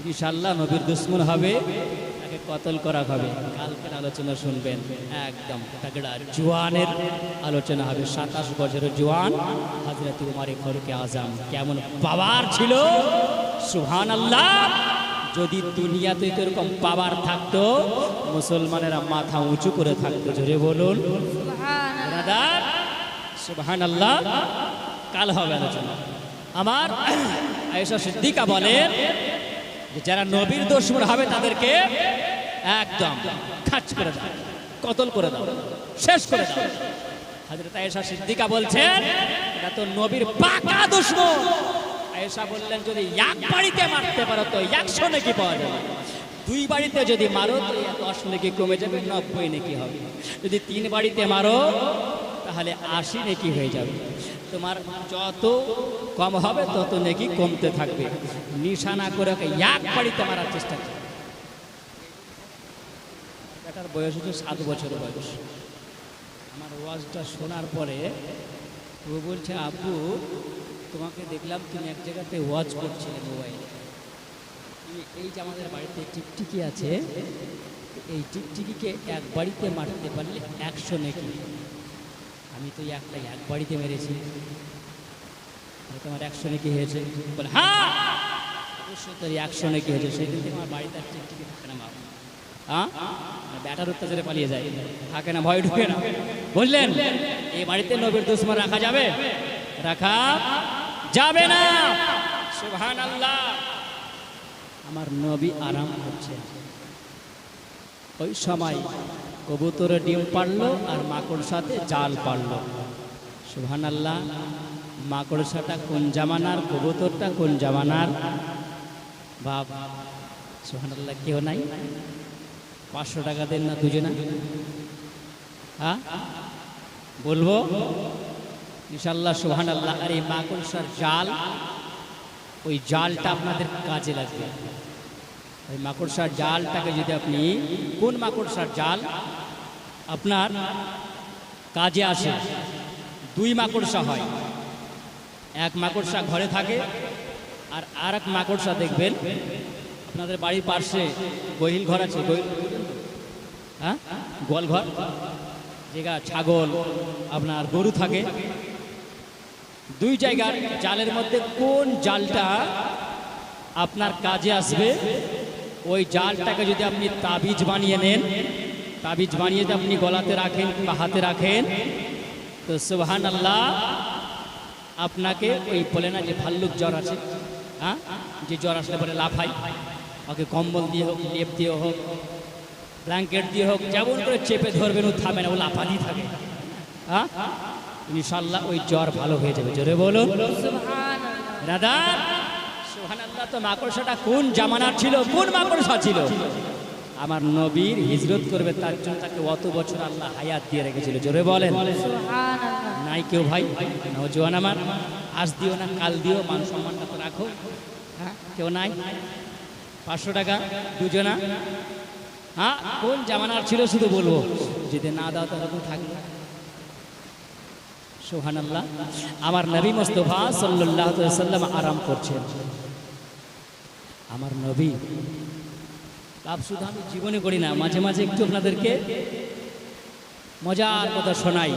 ইনশাআল্লাহ নবীর দুশমন হবে তাকে কতল করা হবে। কালকের আলোচনা শুনবেন, একদম তাগড়া জওয়ানের আলোচনা হবে। 27 বছরের জওয়ান হযরত উমর ফারুক আযম কেমন পাওয়ার ছিল, সুবহানাল্লাহ। যদি দুনিয়াতে এরকম পাওয়ার থাকতো মুসলমানেরা মাথা উঁচু করে থাকতো, জোরে বলুন সুবহানাল্লাহ, সুবহানাল্লাহ। কাল হবে আলোচনা। আমার আয়েশা সিদ্দিকা বলেন যারা নবীর দুশমন হবে তাদেরকে একদম খাচ করে দাও, কতল করে দাও, শেষ করে দাও। হযরত আয়েশা সিদ্দিকা বলছেন এটা তো নবীর পাকা দুশমন। আয়েশা বললেন যদি এক বাড়িতে মারতে পারো তো 100 নেকি পাওয়া যাবে, 2 বাড়িতে যদি মারো তো 10 নেকি কমে যাবে, 90 নেকি হবে। যদি 3 বাড়িতে মারো তাহলে 80 নেকি হয়ে যাবে। তোমার যত কম হবে তত নেকি কমতে থাকবে। নিশানা করে এক বাড়িতে মারার চেষ্টা করো। বেটার বয়স হচ্ছে 7 বছর বয়স। আমার ওয়াজটা শোনার পরে ও বলছে, আব্বু তোমাকে দেখলাম তুমি এক জায়গাতে ওয়াজ করছিলে মোবাইলে, এই যে আমাদের বাড়িতে টিকটিকি আছে, এই টিকটিকিকে এক বাড়িতে মারতে পারলে 100 নেকি। আমি তো এক বাড়িতে মেরেছি, তোমার 100 নেকি হয়েছে? বলে হ্যাঁ অবশ্যই তোর 100 নেকি হয়েছে। সেই দিন থেকে আমার বাড়িতে আর টিকটিকি থাকে না। মা হ্যাঁ ব্যাটার অত্যাচারে পালিয়ে যায়, থাকে না, ভয় ঢুকে না। বুঝলেন? এই বাড়িতে নবীর দুশমন রাখা যাবে? রাখা যাবে না। সুবহানাল্লাহ। আমার নবী আরাম করছে। ওই সময় কবুতরে ডিম পারলো আর মাকড়সাতে জাল পারলো। সুবহানাল্লাহ। মাকড়সাটা কোন জামানার, কবুতরটা কোন জামানার? বাবা সুবহানাল্লাহ। কেউ নাই? 500 টাকা দেন না দুজনা? হ্যাঁ বলবো ইনশাল্লাহ। সুবহানাল্লাহ। আর এই মাকড়সার জাল, ওই জালটা আপনাদের কাজে লাগবে। ওই মাকড়সার জালটাকে যদি আপনি, কোন মাকড়সার জাল আপনার কাজে আসে? 2 মাকড়সা হয়। এক মাকড়সা ঘরে থাকে আর আরেক মাকড়সা দেখবেন আপনাদের বাড়ির পাশে গহিল ঘর আছে, হ্যাঁ গোয়াল ঘর, যেটা ছাগল আপনার গরু থাকে। 2 জায়গার জালের মধ্যে কোন জালটা আপনার কাজে আসবে? ওই জালটাকে যদি আপনি তাবিজ বানিয়ে নেন, তাবিজ বানিয়ে যদি আপনি গলাতে রাখেন বা হাতে রাখেন, তো সুবহানাল্লাহ আপনাকে ওই বলে না যে ভাল্লুক জ্বর আছে, হ্যাঁ যে জ্বর আসলে পরে লাফাই, ওকে কম্বল দিয়ে হোক, লেপ দিয়ে হোক, ব্ল্যাঙ্কেট দিয়ে হোক, যেমন করে চেপে ধরবেন ও থামে না, ও লাফাতেই থাকে। হ্যাঁ ইনশাআল্লাহ ওই জ্বর ভালো হয়ে যাবে। জোরে বলুন সুবহানাল্লাহ। দাদা সুবহানাল্লাহ। তো মাকড়সাটা কোন জামানার ছিল, কোন মাকড়সা ছিল? আমার নবীর হিজরত করবে তার জন্য তাকে অত বছর আল্লাহ হায়াত দিয়ে রেখেছিল। জোরে বলেন সুবহানাল্লাহ। নাই কেউ ভাই নওজোয়ান আমার, আজ দিও না কাল দিও, মান সম্মানটা তো রাখো। হ্যাঁ কেউ নাই? 500 টাকা দুজনা। হ্যাঁ কোন জামানার ছিল শুধু বলবো, যদি না দাও তাহলে থাকবে। সুবহানাল্লাহ। আমার নবী মুস্তাফা সাল্লাল্লাহু আলাইহি ওয়াসাল্লাম আরাম করছেন। আমার নবী লাভ শুধু আমি জীবনে করি না, মাঝে মাঝে একটু আপনাদেরকে মজার কথা শোনাই।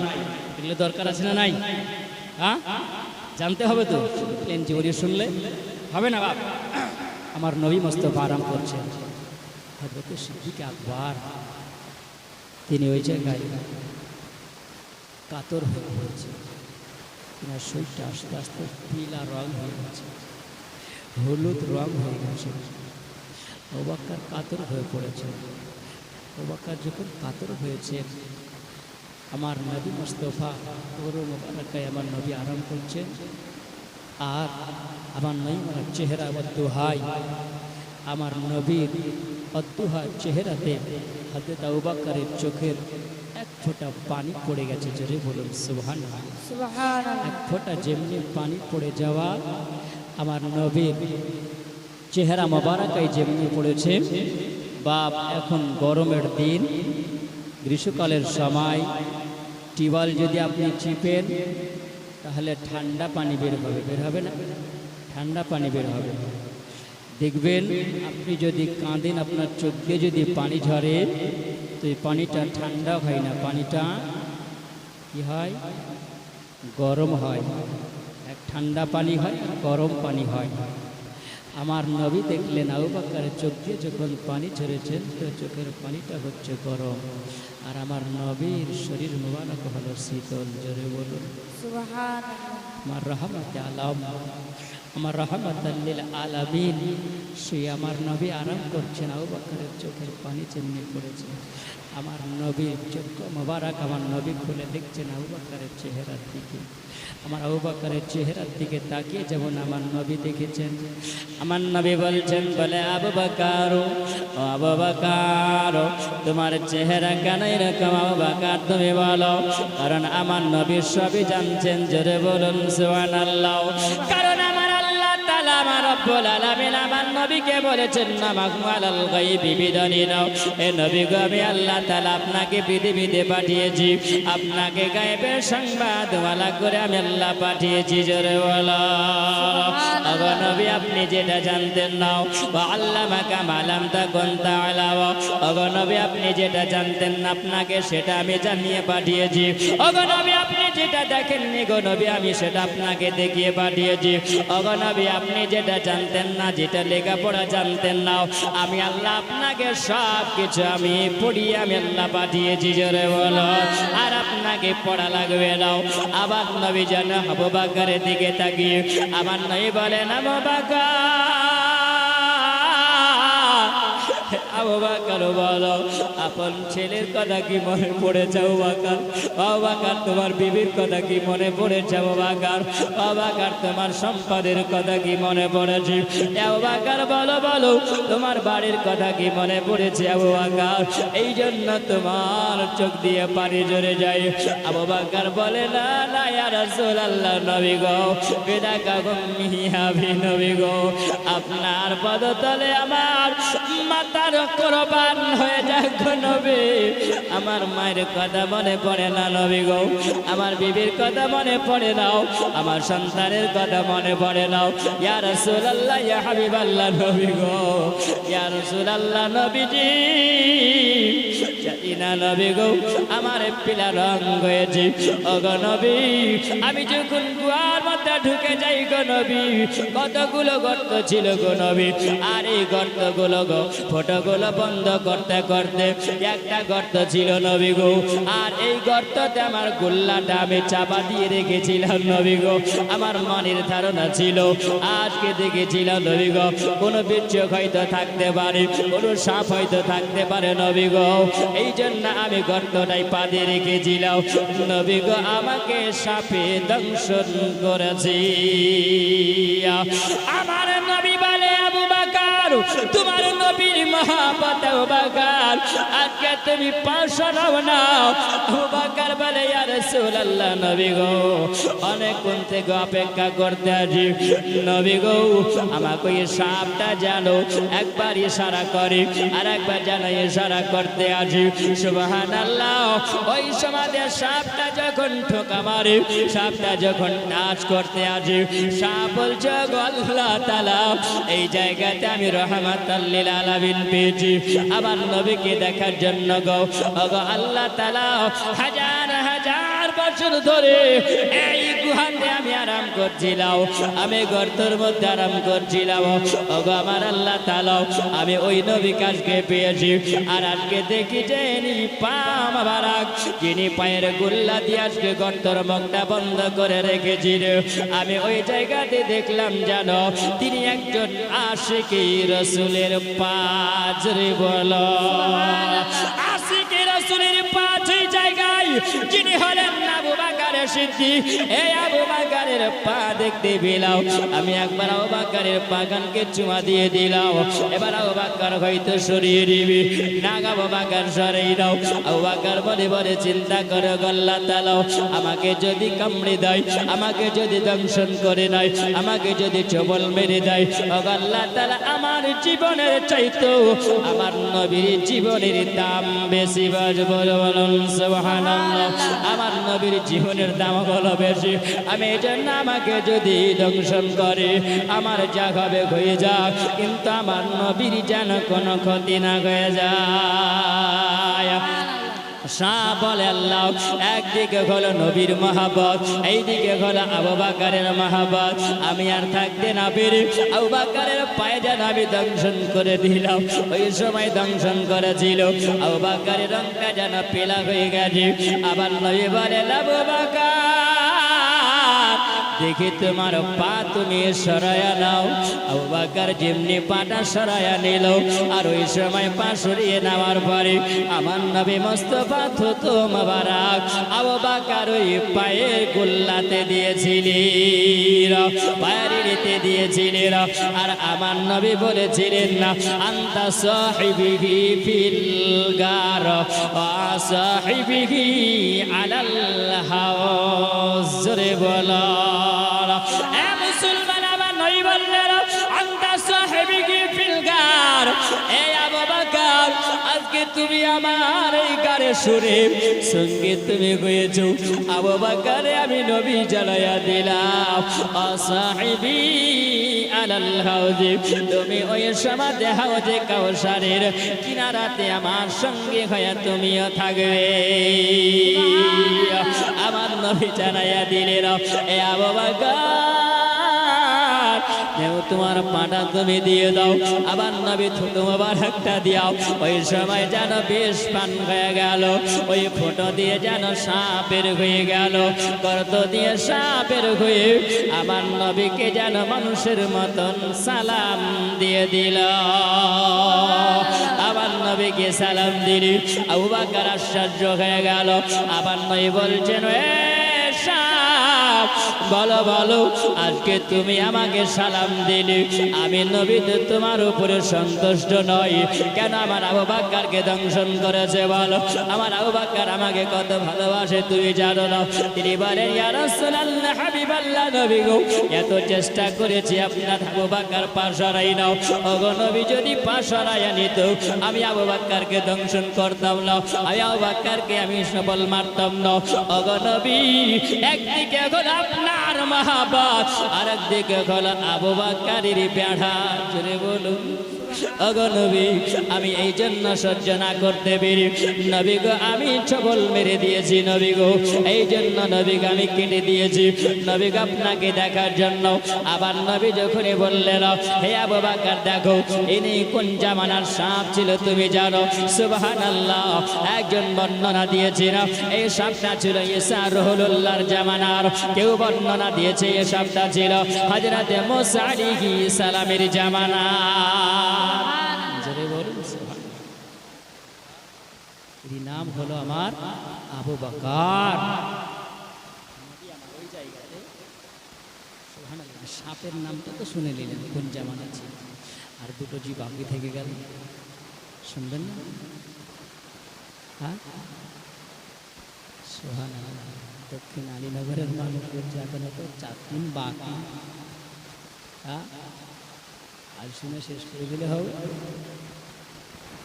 এগুলো দরকার আছে না নাই? হ্যাঁ জানতে হবে তো, প্লেন জীবনী শুনলে হবে না বাপ। আমার নবী মুস্তাফা আরাম করছেন। হযরত সিদ্দিক আকবর তিনি ওই জায়গায় কাতর হয়ে পড়েছে। তিনার শরীরটা আস্তে আস্তে পিলা রং হয়ে গেছে, হলুদ রং হয়ে গেছে। আবু বকর কাতর হয়ে পড়েছে। আবু বকর যখন কাতর হয়েছে, আমার নবী মুস্তাফা ওর মোবারকায় আমার নবী আরাম করছেন। আর আমার নবী আমার চেহারা অদ্দুহাই, আমার নবীর অদ্দুহা চেহারাতে হযরত আবু বকরের চোখের এক ফোঁটা পানি পড়ে গেছে। জোরে বলুন সুবহানাল্লাহ। সুবহানাল্লাহ। এক ফোঁটা যেমনি পানি পড়ে যাওয়া, আমার নবীর চেহারা মোবারকায় যেমনি পড়েছে। বাপ এখন গরমের দিন, গ্রীষ্মকালের সময় টিউবওয়েল যদি আপনি চিপেন তাহলে ঠান্ডা পানি বের হবে, বের হবে না? ঠান্ডা পানি বের হবে। দেখবেন আপনি যদি কাঁদেন, আপনার চোখ দিয়ে যদি পানি ঝরে, তো এই পানিটা ঠান্ডা হয় না, পানিটা কি হয়? গরম হয়। এক ঠান্ডা পানি হয়, গরম পানি হয়। আমার নবী দেখলেন আবু বকরের চোখ দিয়ে যখন পানি ঝরেছেন, তো চোখের পানিটা হচ্ছে গরম, আর আমার নবীর শরীর মোবারক হলো শীতল। জোরে বলুন সুবহানাল্লাহ। আমার রহমতে আলম, আমার রহমাতাল লিল আলামিন, সে আমার নবী আরাম করছেন। আবু বকরের চোখের পানি যেমনি পড়েছে, আমার নবীর চোখ মোবারক আমার নবী খুলে দেখছেন আবু বকরের চেহারার দিকে। আমার আবু বকরের চেহারার দিকে তাকিয়ে যেমন আমার নবী দেখেছেন, আমার নবী বলছেন, বলে আবু বকর, ও আবু বকর, তোমার চেহারা কেন এরকম? আবু বকর তুমি বলো। কারণ আমার নবী সবই জানছেন। জোরে বলুন সুবহানাল্লাহ। কারণ আমার আল্লাহ তাআলা আমার রব্বুল আলামিন আমার নবীকে বলেছেন নামাকুম আলাল গায়বি বিদানিনা, এ নবী গো আমি আল্লাহ তাআলা আপনাকে পৃথিবীতে পাঠিয়েছি, আপনাকে গায়েবের সংবাদ ওয়ালা করে আমি আল্লাহ পাঠিয়েছি। জোরে বলো ওগো নবী আপনি যেটা জানতেন না, ওয়া আল্লামাকা মা লাম তাকুন তা'লাম, ওগো নবী আপনি যেটা জানতেন না আপনাকে সেটা আমি জানিয়ে পাঠিয়েছি। ওগো নবী আপনি যেটা দেখেননি গো নবী আমি সেটা আপনাকে দেখিয়ে পাঠিয়েছি। ওগো নবী আপনি যেটা জানতেন না, যেটা লেখাপড়া জানতেন না, আমি আল্লাহ আপনাকে সব কিছু আমি পড়িয়ে আমি আল্লাহ পাঠিয়েছি। জোরে বলো আর আপনাকে পড়া লাগবে না। আবার নবী যেন আবু বকরের দিকে তাকিয়ে আমার নবী বলেন আবু বকর, আবু বকর বলো আপন ছেলের কথা কি মনে পড়েছে? আবু বকর, আবু বকর তোমার বিবির কথা কি মনে পড়েছে? আবু বকর, আবু বকর তোমার সম্পদের কথা কি মনে পড়েছে? আবু বকর বলো বলো তোমার বাড়ির কথা কি মনে পড়েছে? আবু বকর এই জন্য তোমার চোখ দিয়ে পানি ঝরে যায়। আবু বকর বলে না না ইয়া রাসূলুল্লাহ, নবী গো বিদাকা গুম্মি হাবি, নবী গো আপনার পদতলে আমার মাতার কুরবান হয়ে যাক গো নবী। আমার মায়ের কথা মনে পড়ে না নবী গো, আমার বিবির কথা মনে পড়ে নাও, আমার সন্তানের কথা মনে পড়ে নাও। ইয়া রাসূলুল্লাহ ইয়া হাবিবাল্লাহ, নবী গো ইয়া রাসূলুল্লাহ নবীজি জানি না নবী গো আমার পিলা রং হয়েছে। ওগো নবী আমি যখন কুয়ার মধ্যে ঢুকে যাই গো নবী, কতগুলো গর্ত ছিল গো নবী, আর এই গর্তগুলো গো ফটোগুলো বন্ধ করতে করতে একটা গর্ত ছিল নবী গো, আর এই গর্ততে আমার গোল্লাটা আমি চাপা দিয়ে রেখেছিলাম নবী গো। আমার মনের ধারণা ছিল আজকে দেখেছিলাম নবী গো কোনো বিচ্ছু হয়তো থাকতে পারে, কোনো সাপ হয়তো থাকতে পারে নবী গো, এই জন্য আমি গর্তটাই পা দিয়ে রেখেছিলাম। নবী গো আমাকে সাপে দংশন করেছি। আমার নবী বলে আবু বকর তোমার নবীর মহব্বত আবু বকর আজকে তুমি পাশে নাও না। আবু বকর বলে ইয়া রাসূলুল্লাহ, নবী গো অনেকক্ষণ থেকে অপেক্ষা করতে আছি, নবী গো আমাকে এই সাপটা জানো একবার ইশারা করে আর একবার জানো ইশারা করতে আছি। সুবহানাল্লাহ ওই সময় সাপটা যখন ঠোকা মারে, সাপটা যখন নাচ করতে আছে, সাপ বলছে গো আল্লাহ তাআলা এই জায়গাতে আমি রহমাতাল লিল আলামিন পেয়েছি আমার নবীকে দেখার জন্য গো। ওগো আল্লাহ তাআলা হাজার হাজার বছর ধরে এই গুহাতে আমি আরাম করছিলাম, আমি গর্তের মধ্যে আরাম করছিলাম। ওগো আমার আল্লাহ তাআলা আমি ওই নবী কাজকে পেয়েছি, আর আজকে দেখি যে পা মোবারক যিনি পায়ের গোল্লা দিয়ে আজকে গর্তের মুখটা বন্ধ করে রেখেছিল, আমি ওই জায়গাতে দেখলাম জানো তিনি একজন আশিকি রাসূলের পাঁচ রে বলো আশিকি রাসূলের পাঁচ এই জায়গায় যিনি হলেন আবু বকর সিদ্দিক। এই আবু বকরের পা দেখতে পেলাম আমি, একবার আবু বকরের পাগানকে চুমা দিয়ে দিলাম, এবার আবু বকর হয়তো সরিয়ে দিবি না, আবু বকর সরিয়ে দাও। আবু বকর বলে বলে চিন্তা করে আল্লাহ তাআলা আমাকে যদি কামড়ে দেয়, আমাকে যদি দংশন করে নেয়, আমাকে যদি চবল মেরে দেয়, আল্লাহ তাআলা আমার জীবনের চাইতো আমার নবীর জীবনের দাম বেশি। বলুন সুবহানাল্লাহ, আমার নবীর জীবনের দাম হলো বেশি। আমি এই জন্য আমাকে যদি দংশন করে আমার যা হবে হয়ে যাক, কিন্তু আমার নবীর যেন কোনো ক্ষতি না হয়ে যায়। শাহ বলে আল্লাহ একদিকে হলো নবীর মহব্বত, এইদিকে হলো আবু বকরের মহব্বত, আমি আর থাকতে না পেরে আবু বকরের পায়ে যেন আমি দংশন করে দিলাম। ওই সময় দংশন করেছিল আবু বকরের রংটা যেন পেলা হয়ে গেছে। আবার নবী বলে আবু বকর দেখি তোমার পা তুমি সরায়া নাও। আবু বকর যেমনি পাটা সরায়া নিল, আর ওই সময় পা সরিয়ে নেওয়ার পরে আমার নবী মুস্তাফা থুতু মোবারক আবু বকর ওই পায়ের গোল্লাতে দিয়েছিলেন, পায়ের নিতে দিয়েছিলেন। আর আমার নবী বলেছিলেন না আনতা সাহিবিহি ফিল গার ওয়া সাহিবিহি আলাল হাওজ রে বলা। এ মুসলমান আমার নবী বললেন বকর, এই আবু বকর, আজকে তুমি আমার এই গানে সুরে সঙ্গীত তুমি গেয়েছো। আবু বকর, আমি নবী জানাইয়া দিলাম, আসাহিবি আলাল হাউজি, তুমি ওই সমাধে হাউজে কাউসারের কিনারাতে আমার সঙ্গে হয়ে তুমিও থাকবে। আমার নবী জানাইয়া দিলেন, এ আবু বকর, তোমার পাটা তুমি দিয়ে দাও। আবার নবী থুতু মোবারকটা দিয়াও। ওই সময় যেন বেশ পান হয়ে গেল, ওই ফটো দিয়ে যেন সাপের হয়ে গেল, গর্ত দিয়ে সাপের হয়ে আমার নবীকে যেন মানুষের মতন সালাম দিয়ে দিল। আবার নবীকে সালাম দিলি, আবু বকর আশ্চর্য হয়ে গেল। আবার নবী বলছেন, বলো বলো, আজকে তুমি আমাকে সালাম দিলে, আমি নবী তো তোমার উপরে সন্তুষ্ট নই, কেন আমার আবু বকরকে দংশন করেছে বলো? আমার আবু বকর আমাকে কত ভালোবাসে তুমি জানো না? তিনি বলেন, ইয়া রাসূলুল্লাহ, হাবিবাল্লাহ, নবী গো, এত চেষ্টা করেছি আপনার আবু বকর পাশরাই নাও। ওগো নবী, যদি পাশরাইয়া নিত আমি আবু বকরকে দংশন করতাম না, আমি আবু বকরকে আমি সবল মারতাম না। ওগো নবী, একদিকে হলো আপনার মহাব্বত, আর একদিকে হলো আবু বকরের পেড়া। জোরে বলুন, ওগো নবী, আমি এই জন্য সহ্য না করতে পেরে নবী গো আমি ছবল মেরে দিয়েছি। নবী গো, এই জন্য নবী গো আমি কেটে দিয়েছি নবী গো আপনাকে দেখার জন্য। আবার নবী যখনই বললেন, হে আবু বকর, দেখো ইনি কোন জামানার সাপ ছিল তুমি জানো? সুবহানাল্লাহ, একজন বর্ণনা দিয়েছিল এই সাপটা ছিল ঈসা রুহুল্লাহর জামানার, কেউ বর্ণনা দিয়েছে এই সাপটা ছিল হযরতে মুসা আলাইহিস সালামের জামানা। এর নাম হলো আমার আবু বকর। সাপের নামটা তো শুনে নিলেন কোন জামানা ছিল, আর দুটো জি বাকি থেকে গেল, শুনবেন না? হ্যাঁ, সুবহানাল্লাহ। দক্ষিণ আলীনগরের মানুষের জায়গাটা তো 4 দিন বাকি। হ্যাঁ, আজ শুনে শেষ করে দিলে হবে,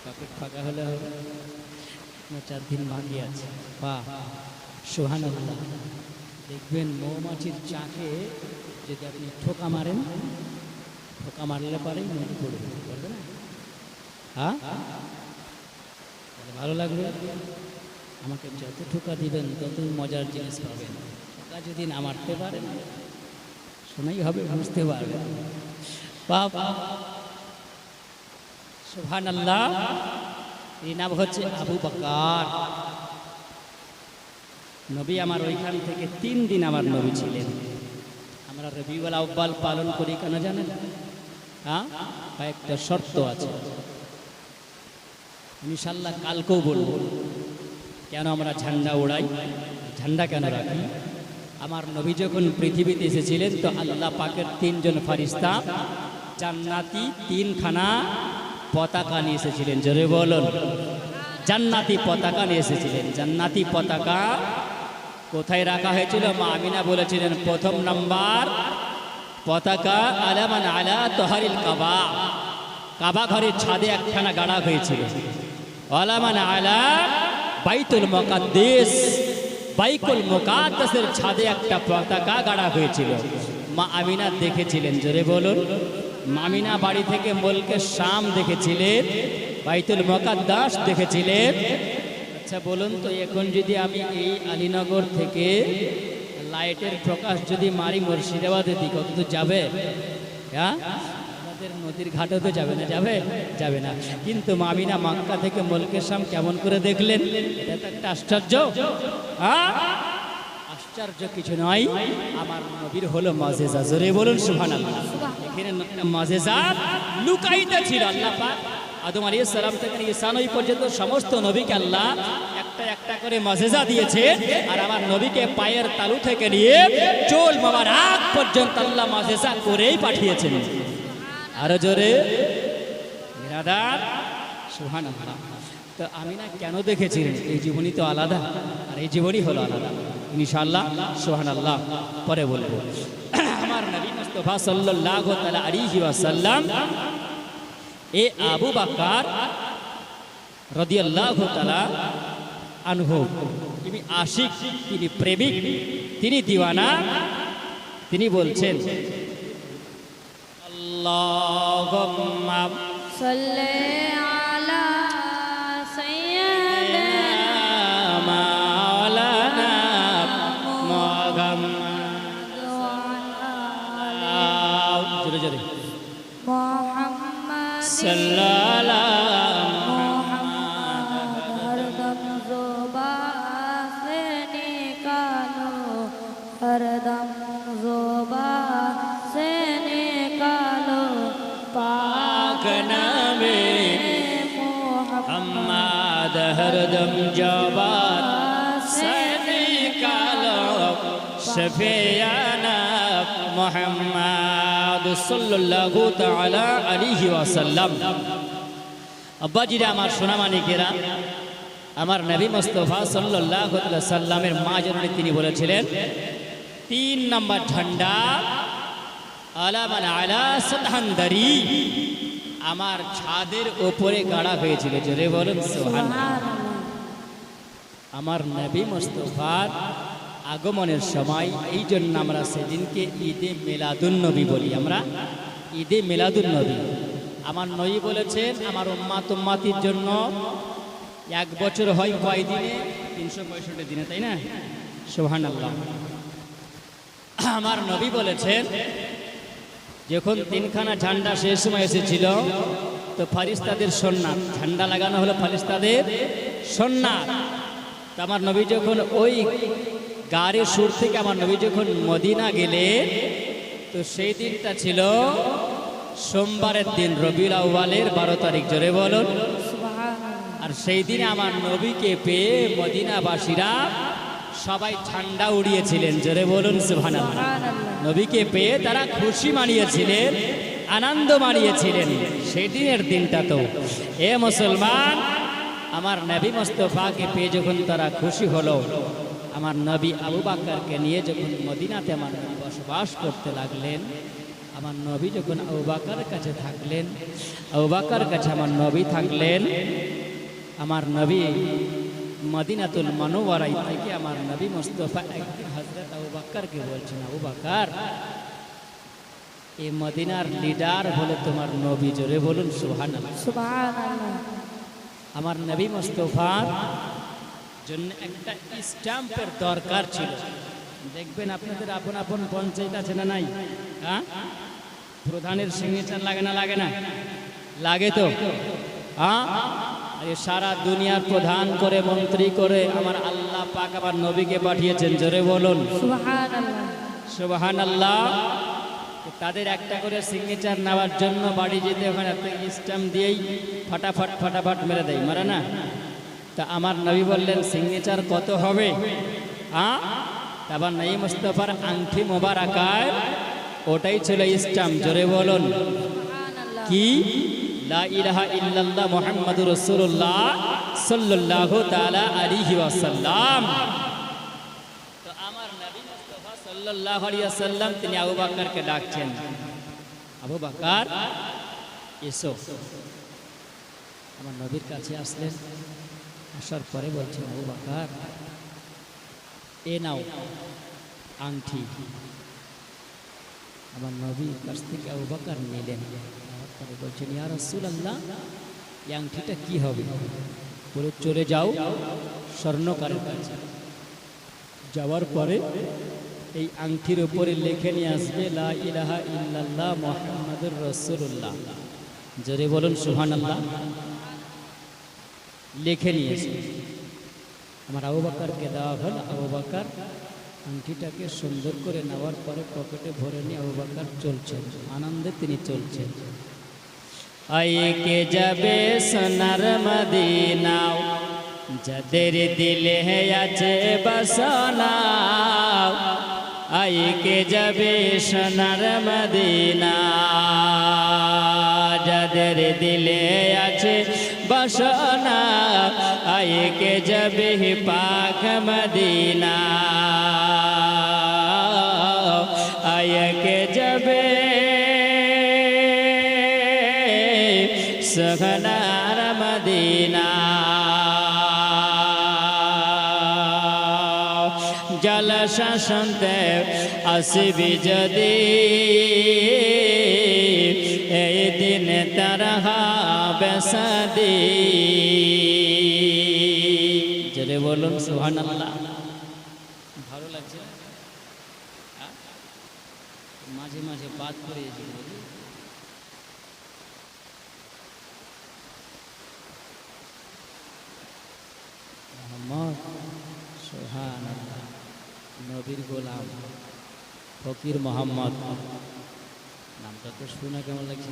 পকেট ফাঁকা হলে হবে, 4 দিন বাকি আছে। বাহ, সুবহানাল্লাহ। দেখবেন মৌমাছির চাকে যদি আপনি ঠোকা মারেন, ঠোকা মারলে পারে মনে পড়বে, বলবে না? হ্যাঁ, ভালো লাগবে। আমাকে যত ঠোকা দিবেন ততই মজার জিনিস পাবেন। ঠোকা যদি না মারতে পারেন, শোনাই হবে, বুঝতে পারবেন। বাবা, সুবহানাল্লাহ। এই নাম হচ্ছে আবু বকর। নবী আমার ওইখান থেকে 3 দিন আমার নবী ছিলেন। আমরা রবিউল আউয়াল পালন করি কেন জানেন? হ্যাঁ, কয়েকটা শর্ত আছে, ইনশাআল্লাহ কালকেও বলবো। কেন আমরা ঝান্ডা উড়াই, ঝান্ডা কেন রাখি? আমার নবী যখন পৃথিবীতে এসেছিলেন তো আল্লাহ পাকের 3 জন ফেরেশতা জান্নাতি 3খানা পতাকা নিয়ে এসেছিলেন। জোরে বলুন, জান্নাতি পতাকা নিয়ে এসেছিলেন। জান্নাতি পতাকা কোথায় রাখা হয়েছিল? মা আমিনা বলেছিলেন, প্রথম নাম্বার পতাকা আলামান আলা তোহারিল কাবা, কাবা ঘরের ছাদে একখানা গাড়া হয়েছিল। আলামান আলা বাইতুল মুকাদ্দাস, বাইতুল মুকাদ্দাসের ছাদে একটা পতাকা গাড়া হয়েছিল। মা আমিনা দেখেছিলেন। জোরে বলুন, মা আমিনা বাড়ি থেকে মুলকে শাম দেখেছিলেন, বাইতুল মুকাদ্দাস দেখেছিলেন। আচ্ছা বলুন তো, এখন যদি আমি এই আলীনগর থেকে লাইটের প্রকাশ যদি মারি মুর্শিদাবাদের দিকে, কত তো যাবে? হ্যাঁ, আমাদের নদীর ঘাটও তো যাবে না, যাবে? যাবে না। কিন্তু মা আমিনা মক্কা থেকে মুলকে শাম কেমন করে দেখলেন? এটা তো একটা আশ্চর্য। হ্যাঁ, আশ্চর্য কিছু নয়, আমার নবীর হলো মুজিজা। জোরে বলুন সুবহানাল্লাহ। এখানে মুজিজা লুকায়িত ছিল। আল্লাহ পাক আদম আলাইহিস সালাম থেকে ঈসা নবী পর্যন্ত সমস্ত নবীকে আল্লাহ একটা একটা করে মুজিজা দিয়েছে, আর আমার নবীকে পায়ের তালু থেকে নিয়ে চুল মোবারক পর্যন্ত আল্লাহ মুজিজা করেই পাঠিয়েছেন। আরো জোরে বিরাদার সুবহানাল্লাহ। তো আমিনা কেন দেখেছিলেন? এই জীবনী তো আলাদা, আর এই জীবনী হলো আলাদা, ইনশাআল্লাহ সুবহানাল্লাহ পরে বলবো। আমার নবী মুস্তাফা সাল্লাল্লাহু তাআলা আলাইহি ওয়াসাল্লাম এ আবু বকর রাদিয়াল্লাহু তাআলা আনহু, তিনি আশিক, তিনি প্রেমিক, তিনি দিওয়ানা। তিনি বলছেন আল্লাহুম্মা সাল্লি আলা সাইয়্যিদিনা মাওলানা মুহাম্মদ, জোরে জোরে মুহাম্মদ সাল্লাল্লাহু हरदम ज़ुबा से निकालो, हरदम ज़ुबा से निकालो पाक नामे मुहम्मद, हरदम जवान से निकालो शफियाना मुहम्मद सल्लल्लाहु ताला अलैहि वसल्लम। আব্বাজিরা, আমার সোনামানিকেরা, আমার নবী মুস্তাফা সাল্লাল্লাহু আলাইহি সাল্লামের মা জননী তিনি বলেছিলেন 3 নম্বর ঝান্ডা আলা মান আলা সাতহান্দারি, আমার ছাদের উপরে গাড়া হয়েছিল। জোরে বলুন সুবহানাল্লাহ। আমার নবী মুস্তাফার আগমনের সময় এই জন্য আমরা সেদিনকে ঈদে মিলাদুন নবী বলি। আমরা ঈদে মিলাদুন নবী। আমার নবী বলেছেন আমার উম্মাত উম্মাতির জন্য 1 বছর হয় কয় দিনে? 365 দিনে, তাই না? সুবহানাল্লাহ। আমার নবী বলেছেন যখন 3খানা ঝান্ডা সেই সময় এসেছিল তো ফারিস্তাদের সুন্নাত, ঝান্ডা লাগানো হলো ফারিস্তাদের সুন্নাত। তো আমার নবী যখন ওই গাড়ির সুর থেকে আমার নবী যখন মদিনা গেলেন তো সেই দিনটা ছিল সোমবারের দিন, রবিউল আউয়ালের 12 তারিখ। জোরে বলুন। আর সেই দিনে আমার নবীকে পেয়ে মদিনাবাসীরা সবাই ঠান্ডা উড়িয়েছিলেন। জোরে বলুন সুবহানাল্লাহ। নবীকে পেয়ে তারা খুশি মানিয়েছিলেন, আনন্দ মানিয়েছিলেন। সেই দিনের দিনটা তো এ মুসলমান, আমার নবী মুস্তাফাকে পেয়ে যখন তারা খুশি হলো, আমার নবী আবু বকরকে নিয়ে যখন মদিনাতে আমার নবী বসবাস করতে লাগলেন, আমার নবী যখন আবু বকরের কাছে থাকলেন, আবু বকরের কাছে আমার নবী থাকলেন, আমার নবী মদিনাতুল মুনাওয়ারায় থেকে আমার নবী মুস্তাফা একদিন হযরত আবু বকরকে বলছেন, আবু বকর, এই মদিনার লিডার হলো তোমার নবী। জোরে বলুন সুবহানাল্লাহ। সুবহানাল্লাহ। আমার নবী মুস্তাফার জন্য একটা স্ট্যাম্পের দরকার ছিল। দেখবেন আপনাদের আপন আপন পঞ্চায়েত আছে না নাই? হ্যাঁ, প্রধানের সিগনেচার লাগে না? লাগে না? লাগে তো। হ্যাঁ, সারা দুনিয়ার প্রধান করে, মন্ত্রী করে আমার আল্লাহ পাক আমার নবীকে পাঠিয়েছেন। জোরে বলুন সুবহানাল্লাহ। সুবহানাল্লাহ। তাদের একটা করে সিগনেচার নেওয়ার জন্য বাড়ি যেতে ওখানে স্ট্যাম্প দিয়েই ফাটাফাট ফাটাফাট মেরে দেয়, মারে না? তা আমার নবী বললেন সিগনেচার কত হবে? হ্যাঁ, তারপর নবী মুস্তাফার আংটি মোবারকায় ওটাই ছিল স্ট্যাম্প। জোরে বলুন কি? লা ইলাহা ইল্লাল্লাহ মুহাম্মাদুর রাসূলুল্লাহ সাল্লাল্লাহু তাআলা আলাইহি ওয়াসাল্লাম। তো আমার নবী মুস্তাফা সাল্লাল্লাহু আলাইহি ওয়াসাল্লাম তিনি আবু বকরকে ডাকছেন, আবু বকর এসো। আমার নবীর কাছে আসলেন, আসার পরে বলছেন, আবু বকর এ নাও আংটি। আমার নবীর কাছ থেকে আবু বকর নিলেন, পরে বলছেন, ইয়া রাসূলুল্লাহ, এই আংটিটা কি হবে? বলে চলে যাও স্বর্ণকারের কাছে। যাওয়ার পরে এই আংটির উপরে লিখে নিয়ে আসবে লা ইলাহা ইল্লাল্লাহ মুহাম্মাদুর রাসূলুল্লাহ। জোরে বলুন সুবহানাল্লাহ। লিখে নিয়ে এসে আমার আবু বকরকে দেওয়া হল। আবু বকর আংটিটাকে সুন্দর করে নেওয়ার পরে পকেটে ভরে নিয়ে আবু বকর চলছেন, আনন্দে তিনি চলছেন। আইকে যাবে সোনার মদিনা, যাদের দিলে আছে বাসনা। আইকে যাবে সোনার মদিনা, যাদের দিলে আছে বাসনা। আইকে যাবে পাক মদিনা, আইকে যাবে সোহনার মদিনা জলসা শুনতে আসবি যদি এই দিন তার হবে সাদি জোরে বলুন সুবহানাল্লাহ ভালো লাগছে মাঝে মাঝে বাদ করে মোহাম্মদ সুবহানাল্লাহ নবীর গোলাম ফকির মোহাম্মদ নামটা তো শুনে কেমন লাগছে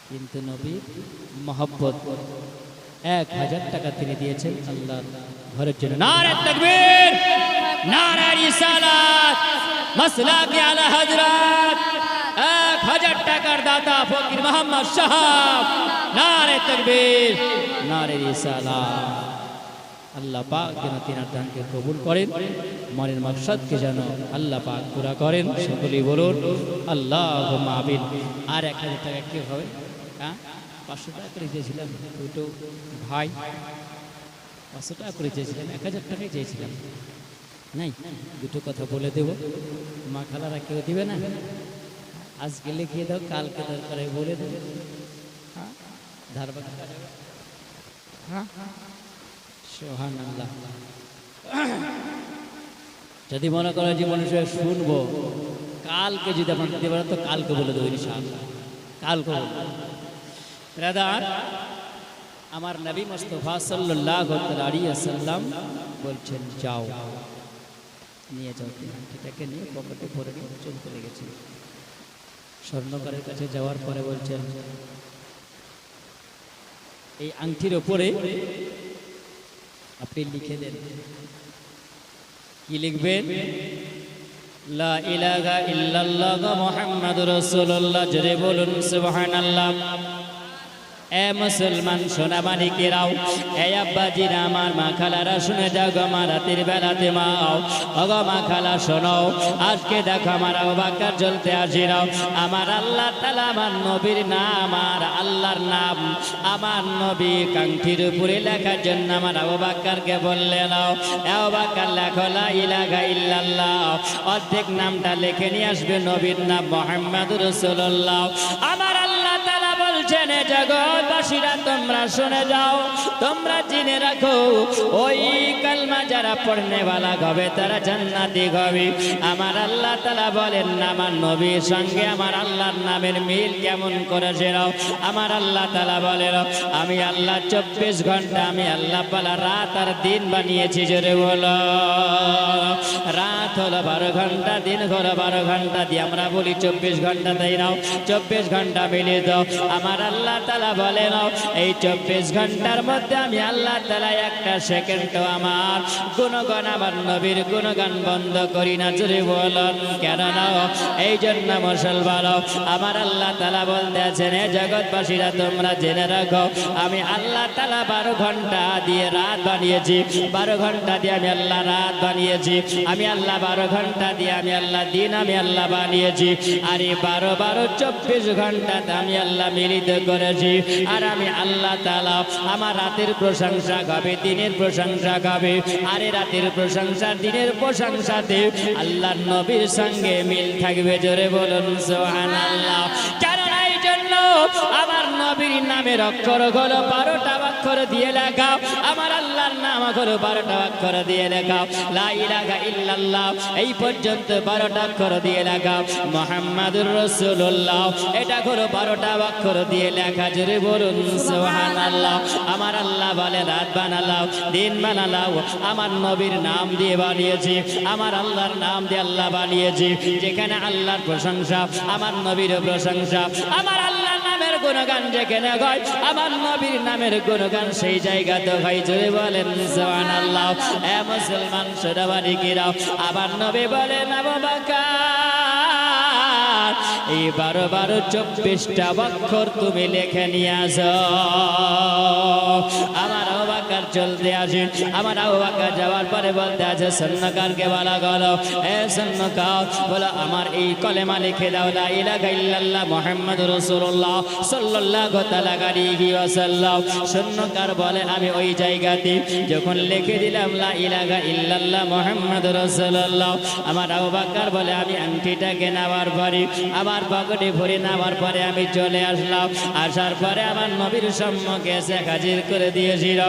কিন্তু নবীর মহব্বত 1000 টাকা তিনি দিয়েছেন আল্লাহর ঘরের জন্য নারে তাকবীর নারে রিসালাত মাসলাকে আলা হযরত 1000 টাকার দাতা ফকির মোহাম্মদ সাহেব নারে তাকবীর নারে রিসালাত আল্লাহ পাক যেন তিনার দানকে কবুল করেন মনের মাকসাদকে যেন আল্লাহ পাক পুরা করেন সকলেই বলুন আল্লাহুম্মা আমিন আর 1000 টাকা কি হবে 500 টাকা করে চেয়েছিলাম দুটো ভাই 500 টাকা করে চেয়েছিলাম 1000 টাকাই চেয়েছিলাম নাই দুটো কথা বলে দেব মা খালারা কেউ দিবে না আজকে লিখিয়ে দাও কালকে দরকারে বলে দেবে ধারবাক হ্যাঁ সুবহানাল্লাহ যদি মনে করো জীবনে শুনবো কালকে যদি আপনার দিতে পারেন তো কালকে বলে দেবো ইনশাআল্লাহ কালকে ব্রাদার আমার নবী মুস্তাফা সাল্লাল্লাহু আলাইহি ওয়াসাল্লাম বলছেন যাও নিয়ে যাও এটাকে নিয়ে পকেটে ভরে নিয়ে চলে গেছে স্বর্ণকারের কাছে যাওয়ার পরে বলছেন এই আংটির উপরে আপনি লিখে দেন কি লিখবেন লা ইলাহা ইল্লাল্লাহ মুহাম্মাদুর রাসূলুল্লাহ জোরে বলুন সুবহানাল্লাহ এ মুসলমান সোনামানিকেরাও এ আব্বাজিরা আমার মা খালারা শুনে যাও গো মা রাতের বেলাতে মা ওগো মা খালা শোনো আজকে দেখো আমার আবু বকর জ্বলতে আসিরাও আমার আল্লাহ তাআলা আমার নবীর নাম আর আল্লাহর নাম আমার নবী কাঙ্ক্ষির উপরে লেখার জন্য আমার আবু বকরকে বললেন আবু বকর লেখো লা ইলাহা ইল্লাল্লাহ অর্ধেক নামটা লিখে নিয়ে আসবে নবীর নাম মুহাম্মাদুর রাসূলুল্লাহ আমার আল্লাহ তাআলা বলছেন জগৎবাসীরা তোমরা শুনে যাও তোমরা জেনে রাখো ওই কালমা যারা পড়নে वाला হবে তারা জান্নাতি হবে আমার আল্লাহ তাআলা বলেন আমার নবীর সঙ্গে আমার আল্লাহর নামের মিল কেমন করে জেরাও আমার আল্লাহ তাআলা বলেন আমি আল্লাহ 24 ঘন্টা আমি আল্লাহ পালা রাত আর দিন বানিয়েছি জোরে বলো রাত হলো 12 ঘন্টা দিন হলো 12 ঘন্টা দিয়ে আমরা বলি 24 ঘন্টা তাই নাও 24 ঘন্টা মিলে দাও আমার আল্লাহ তাআলা বলেন এই 24 ঘন্টার মধ্যে আমি আল্লাহ তাআলা একটা সেকেন্ডও আমার গুণগান আমার নবীর গুণগান বন্ধ করি না জোরে বলুন কেন না এই জন্য মুসলমান আমার আল্লাহ তাআলা বলতেছেন হে জগৎবাসীরা তোমরা জেনে রাখো আমি আল্লাহ তাআলা 12 ঘন্টা দিয়ে রাত বানিয়েছি 12 ঘন্টা দিয়ে আমি আল্লাহ রাত বানিয়েছি আমি আল্লাহ 12 ঘন্টা দিয়ে আমি আল্লাহ দিন আমি আল্লাহ বানিয়েছি আর এই 12 24 ঘন্টাতে আমি আল্লাহ মিলিত করেছি আর আমি আল্লাহ তাআলা আমার রাতের প্রশংসা গাবে দিনের প্রশংসা গাবে আর রাতের প্রশংসা দিনের প্রশংসাতে আল্লাহর নবীর সঙ্গে মিল থাকবে জোরে বলুন সুবহানাল্লাহ কারণ এই জন্য আমার নবীর নামের অক্ষর হলো 12টা অক্ষর দিয়ে লেখা আমার আল্লাহর নাম হলো 12টা অক্ষর দিয়ে লেখা লা ইলাহা ইল্লাল্লাহ এই পর্যন্ত 12টা অক্ষর দিয়ে লেখা মুহাম্মাদুর রাসূলুল্লাহ এটা হলো 12টা অক্ষর দিয়ে লেখা জোরে বলুন সুবহানাল্লাহ আমার আল্লাহ বলে রাত বানালাও দিন বানালাও আমার নবীর নাম দিয়ে বানিয়েছি আমার আল্লাহর নাম দিয়ে আল্লাহ বানিয়েছি যেখানে আল্লাহর প্রশংসা আমার নবীর প্রশংসা আমার আল্লাহর নামের গুণগান যেখানে হয় আমার নবীর নামের গুণগান সেই জায়গাতে হয় জোরে বলেন সুবহানাল্লাহ এ মুসলমান সোনামানিকেরাও আমার নবী বলেন আবু বকর এই 12 24টা অক্ষর তুমি লিখে নিয়ে আসো আমার আবু বকর বকর চলতে আসে। আমার আবু বকর যাওয়ার পরে বলতে আছে সন্ন্যকারকে বলা গেল, এ সন্ন্যকার বলো আমার এই কলেমা লিখে দাও, লা ইলাহা ইল্লাল্লাহ মুহাম্মাদুর রাসূলুল্লাহ সাল্লাল্লাহু তাআলা আলাইহি ওয়াসাল্লাম। সন্ন্যকার বলে আমি ওই জায়গাতে যখন লিখে দিলাম লা ইলাহা ইল্লাল্লাহ মুহাম্মাদুর রাসূলুল্লাহ, আমার আবু বকর বলে আমি আংটিটাকে নেওয়ার পরে আমার পকেটে ভরে নেওয়ার পরে আমি চলে আসলাম। আসার পরে আমার নবীর সম্মুখে এসে হাজির করে দিয়েছিল।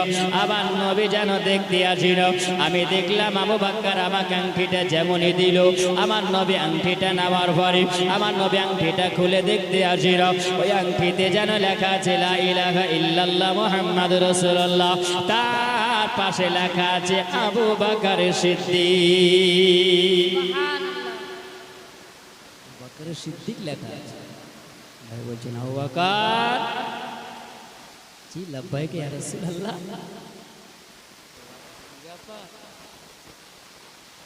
আমার নবী যেন দেখতে আসিল, আমি দেখলাম আবু বকর আমাকে আংটিটা যেমনই দিল, আমার নবী আংটিটা নেওয়ার পরে আমার নবী আংটিটা খুলে দেখতে আসিল, ওই আংটিতে যেন লেখা আছে লা ইলাহা ইল্লাল্লাহ মুহাম্মাদুর রাসূলুল্লাহ, তার পাশে লেখা আছে আবু বকর সিদ্দিক। বকর সিদ্দিক লেখা আছে। ভাই বলছেন আবু বকর, জি লাব্বাইক ইয়া রাসূলুল্লাহ,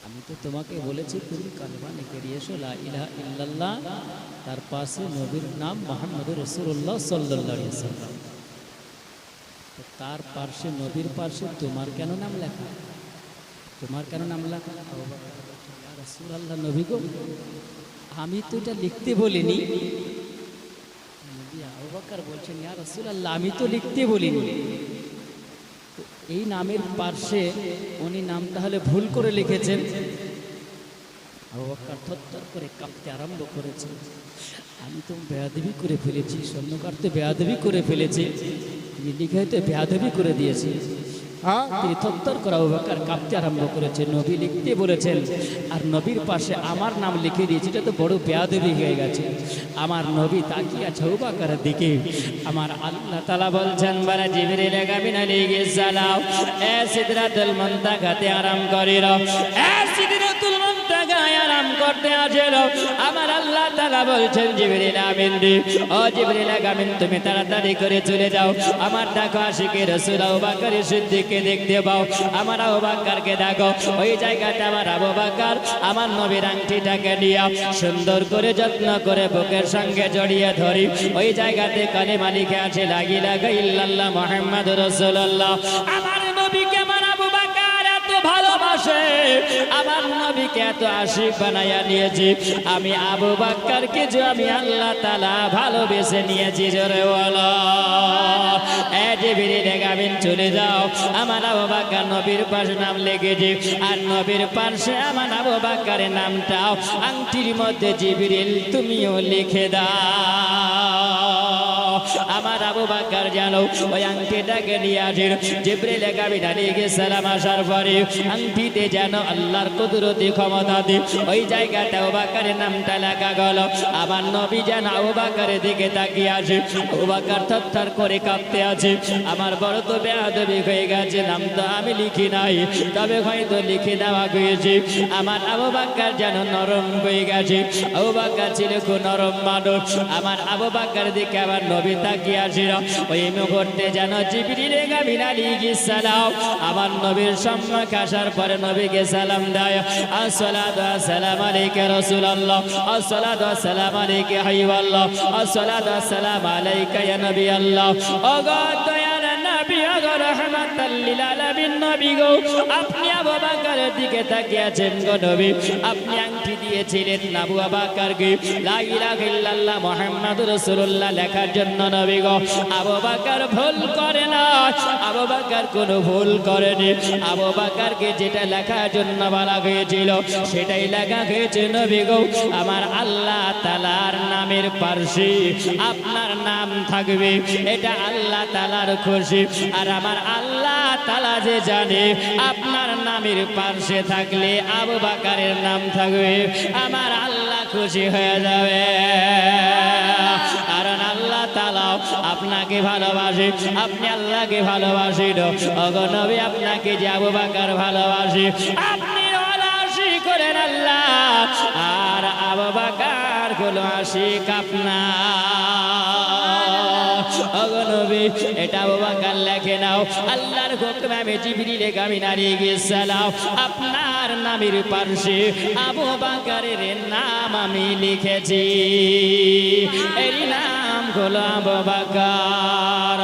আমি তো তোমাকে বলেছি তুমি কালেমা লিখে দিয়েছো লা ইলাহা ইল্লাল্লাহ, তার পাশে নবীর নাম মুহাম্মদুর রাসূলুল্লাহ সাল্লাল্লাহু আলাইহি ওয়াসাল্লাম, তো তার পাশে নবীর পাশে তোমার কেন নাম লেখা, তোমার কেন নাম লেখা? আবু বকর বলছেন ইয়া রাসূলুল্লাহ, নবী গো আমি তো এটা লিখতে বলিনি। নবী আবু বকর বলছেন ইয়া রাসূলুল্লাহ, আমি তো লিখতে বলিনি, এই নামের পাশে উনি নাম তাহলে ভুল করে লিখেছেন। আবু বকর থরথর করে কাঁপতে আরম্ভ করেছে, আমি তো বেয়াদবি করে ফেলেছি, স্বর্ণকার তো বেয়াদবি করে ফেলেছি, লিখে তো বেয়াদবি করে দিয়েছি। তিনি থরথর করে আবু বকর কাঁপতে আরম্ভ করেছে। নবী লিখতে বলেছেন আর নবীর পাশে আমার নাম লিখে দিয়েছি, এটা তো বড় বেয়াদবি হয়ে গেছে। আমার নবী তাকিয়ে আছে আবু বকরের দিকে। আমার আল্লাহ তাআলা বলছেন বারা জিবরিল আমিন আলাইহিস সালাম, এ সিদরাতুল মুনতাহাতে আরাম করিল, এ সিদরাতুল মুনতাহায় আরাম করতে আসিল। আমার আল্লাহ তাআলা বলছেন জিবরিল আমিন রে, ও জিবরিল আমিন তুমি তাড়াতাড়ি করে চলে যাও, আমার দেখো আশিকে রাসূল আবু বকর সিদ্দিককে দেখতে পাও। আমার আবু বকরকে দেখো, ওই জায়গাতে আমার আবু বকর আমার নবীর আংটিটাকে নিয়ে সুন্দর করে যত্ন করে বুকের সঙ্গে জড়িয়ে ধরি, ওই জায়গাতে কালেমা লিখে আছে লা ইলাহা ইল্লাল্লাহ মুহাম্মাদুর রাসূলুল্লাহ। আমার নবীকে আমার আবু বকর এত ভালোবাসে, আমার নবীকে এত আশিক বানাইয়া নিয়েছি, আমি আবু বকরকে যে আমি আল্লাহ তাআলা ভালোবেসে নিয়েছি। জোরে বলো এ জিবরিল আমিন চলে যাও, আমার আবু বকর নবীর পাশে নাম লিখেছি, আর নবীর পাশে আমার আবু বকরের নামটাও আংটির মধ্যে জিবরিল তুমিও লিখে দাও। আমার আবু বকর জানো ওই আংটিটাকে নিয়ে আসেন। জিবরিল আমিন আলাইহিস সালাম আসার পরে আংটিতে যেন আল্লাহর কুদরতি ক্ষমতা দিয়ে ওই জায়গাতে আবু বকরের নামটা লেখা গেল। আমার নবী যেন আবু বকরের দিকে তাকিয়ে আসে, আবু বকর থরথর করে কাঁপতে আছে, আমার বড় তো বেয়াদবি হয়ে গেছে, নাম তো আমি লিখি নাই, তবে হয়তো লিখে দেওয়া হয়েছে। আমার আবু বকর যেন নরম হয়ে গেছে, আবু বকর ছিল খুব নরম মানুষ। আমার আবু বকর দিকে আমার নবী তাকিয়ে আসিল, ওই মুহূর্তে যেন জিবরিল আমিন আলাইহিস সালাম আমার নবীর সম্মুখে আসার পরে নবীকে সালাম দেয়, আসসালাতু ওয়াসসালামু আলাইকা রাসূলুল্লাহ, আসসালাতু ওয়াসসালামু আলাইকা হাবিবাল্লাহ, আসসালাতু ওয়াসসালামু আলাইকা ইয়া নবী আল্লাহ। ও গো দয়ার নবী, ও গো রাহমাতাল লিল আলামিন নবী গো, আপনি আবু বকরের দিকে তাকিয়ে আছেন গো নবী, আপনি আংটি দিয়েছিলেন আবু বকরকে লা ইলাহা ইল্লাল্লাহ মুহাম্মাদুর রাসূলুল্লাহ লেখার জন্য নবী গো। আবু বকর ভুল করে না, আবু বকর কোনো ভুল করেনি, আবু বকরকে যেটা লেখার জন্য বলা হয়েছিল সেটাই লেখা হয়েছে নবী গো। আমার আল্লাহ তাআলার নামের পাশে আপনার নাম থাকবে, এটা আল্লাহ তাআলার খুশি, আর আমার আল্লাহ তাআলা যে জানে আপনার নামের পাশে থাকলে আবু বকরের নাম থাকবে, আমার আল্লাহ খুশি হয়ে যাবে। কারণ আল্লাহ তাআলা আপনাকে ভালোবাসে, আপনি আল্লাহকে ভালোবাসেন। ওগো নবী আপনাকে যে আবু বকর ভালোবাসে, আপনি আশিক করেন আল্লাহ, আর আবু বকর হলো আশিক আপনার। ওগো নবী এটা আবু বকর লেখে নাও, আল্লাহর হুকুমে আমি জিবরিল আমিন আলাইহিস সালাম আপনার নামের পাশে আবু বকরের নাম আমি লিখেছি, এর নাম হলো আবু বকর।